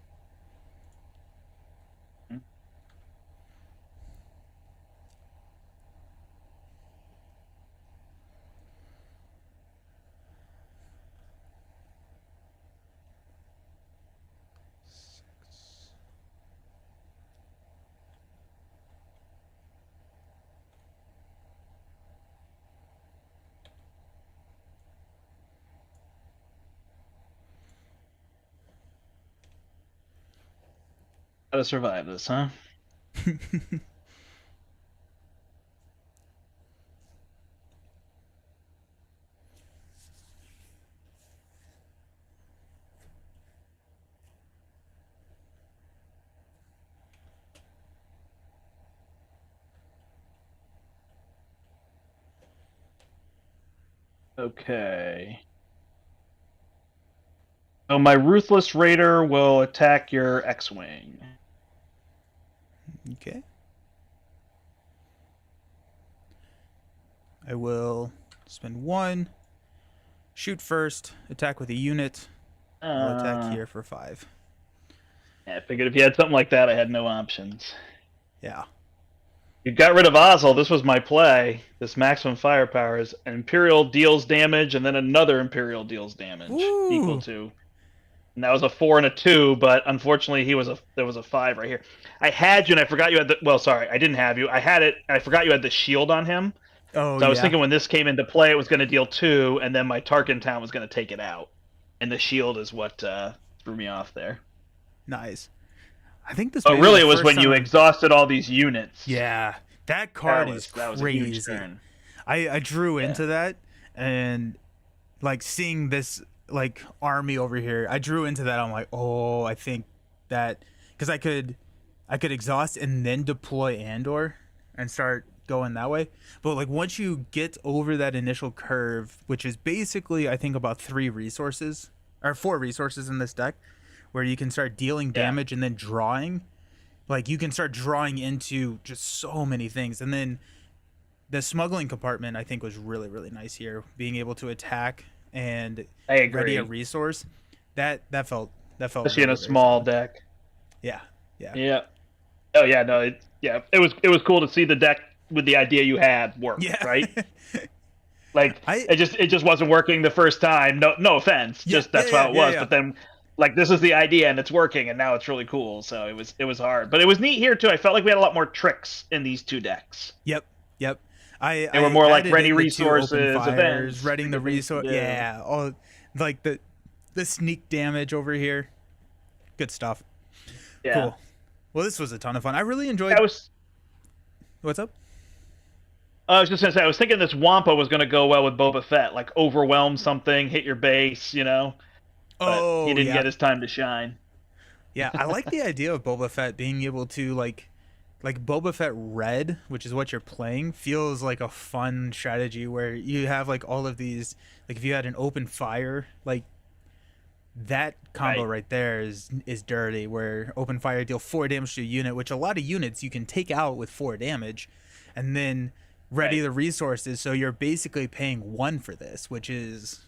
Gotta survive this, huh? Okay. So my Ruthless Raider will attack your X-Wing. Okay. I will spend 1. Shoot first. Attack with a unit. I'll attack here for 5. Yeah, I figured if you had something like that, I had no options. Yeah. You got rid of Ozzel. This was my play. This maximum firepower is Imperial deals damage, and then another Imperial deals damage equal to. And that was a 4 and a 2, but unfortunately, there was a 5 right here. I had you, and I forgot you had the. Well, sorry, I didn't have you. I had it. I forgot you had the shield on him. Oh, so I was thinking when this came into play, it was going to deal 2, and then my Tarkin Town was going to take it out. And the shield is what threw me off there. Nice. I think this. But really, it was when you exhausted all these units. Yeah, that card is crazy. That was a huge turn. I drew into that, and like seeing this like army over here, I drew into that. I'm like, oh, I think that because I could exhaust and then deploy Andor and start going that way. But like once you get over that initial curve, which is basically I think about 3 resources or 4 resources in this deck, where you can start dealing damage and then drawing. Like you can start drawing into just so many things. And then the smuggling compartment I think was really, really nice here. Being able to attack and ready a resource. That felt especially really, in a small deck. Yeah. Oh yeah, no, it was cool to see the deck with the idea you had work, right? Like it just wasn't working the first time. No offense. Just that's how it was. But then like this is the idea and it's working and now it's really cool. So it was hard. But it was neat here too. I felt like we had a lot more tricks in these 2 decks. Yep. They were more like ready resources, events, readying the resource. Yeah. Oh, like the sneak damage over here. Good stuff. Yeah. Cool. Well, this was a ton of fun. I really enjoyed. What's up? I was just gonna say I was thinking this Wampa was gonna go well with Boba Fett, like overwhelm something, hit your base, But he didn't get his time to shine. Yeah, I like the idea of Boba Fett being able to like like Boba Fett Red, which is what you're playing, feels like a fun strategy where you have like all of these, like if you had an open fire, like that combo Right. right there is dirty. Where open fire deal 4 damage to a unit, which a lot of units you can take out with 4 damage, and then ready Right. the resources. So you're basically paying 1 for this, which is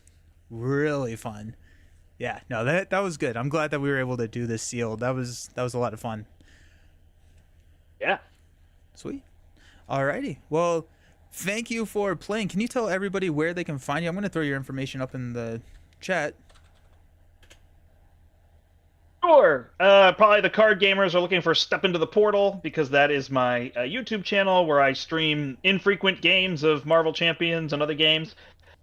really fun. Yeah, no, that was good. I'm glad that we were able to do this sealed. That was a lot of fun. Yeah. Sweet. Alrighty. Well, thank you for playing. Can you tell everybody where they can find you? I'm gonna throw your information up in the chat. Sure. Probably the card gamers are looking for Step Into the Portal because that is my YouTube channel where I stream infrequent games of Marvel Champions and other games.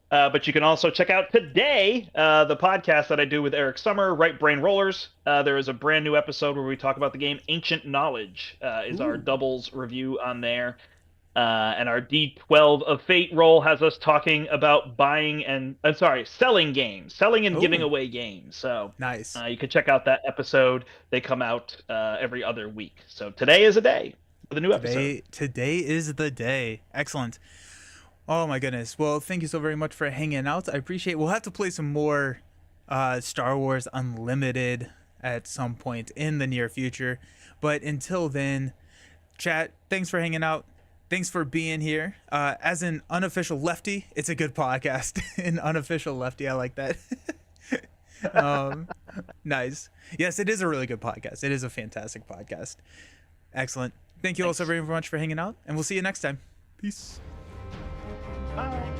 But you can also check out today the podcast that I do with Eric Summer, Right Brain Rollers. There is a brand new episode where we talk about the game Ancient Knowledge. Is our Ooh. doubles review on there. And our D12 of Fate roll has us talking about buying and selling games, selling and giving Oh, away games. So nice. you can check out that episode. They come out every other week. So today is a day for the new episode. Today is the day. Excellent. Oh my goodness. Well, thank you so very much for hanging out. I appreciate. We'll have to play some more Star Wars Unlimited at some point in the near future. But until then, chat. Thanks for hanging out. Thanks for being here. As an unofficial lefty, it's a good podcast. An unofficial lefty, I like that. um, nice. Yes, it is a really good podcast. It is a fantastic podcast. Excellent. Thank you all so Thanks. very much for hanging out, and we'll see you next time. Peace. Bye.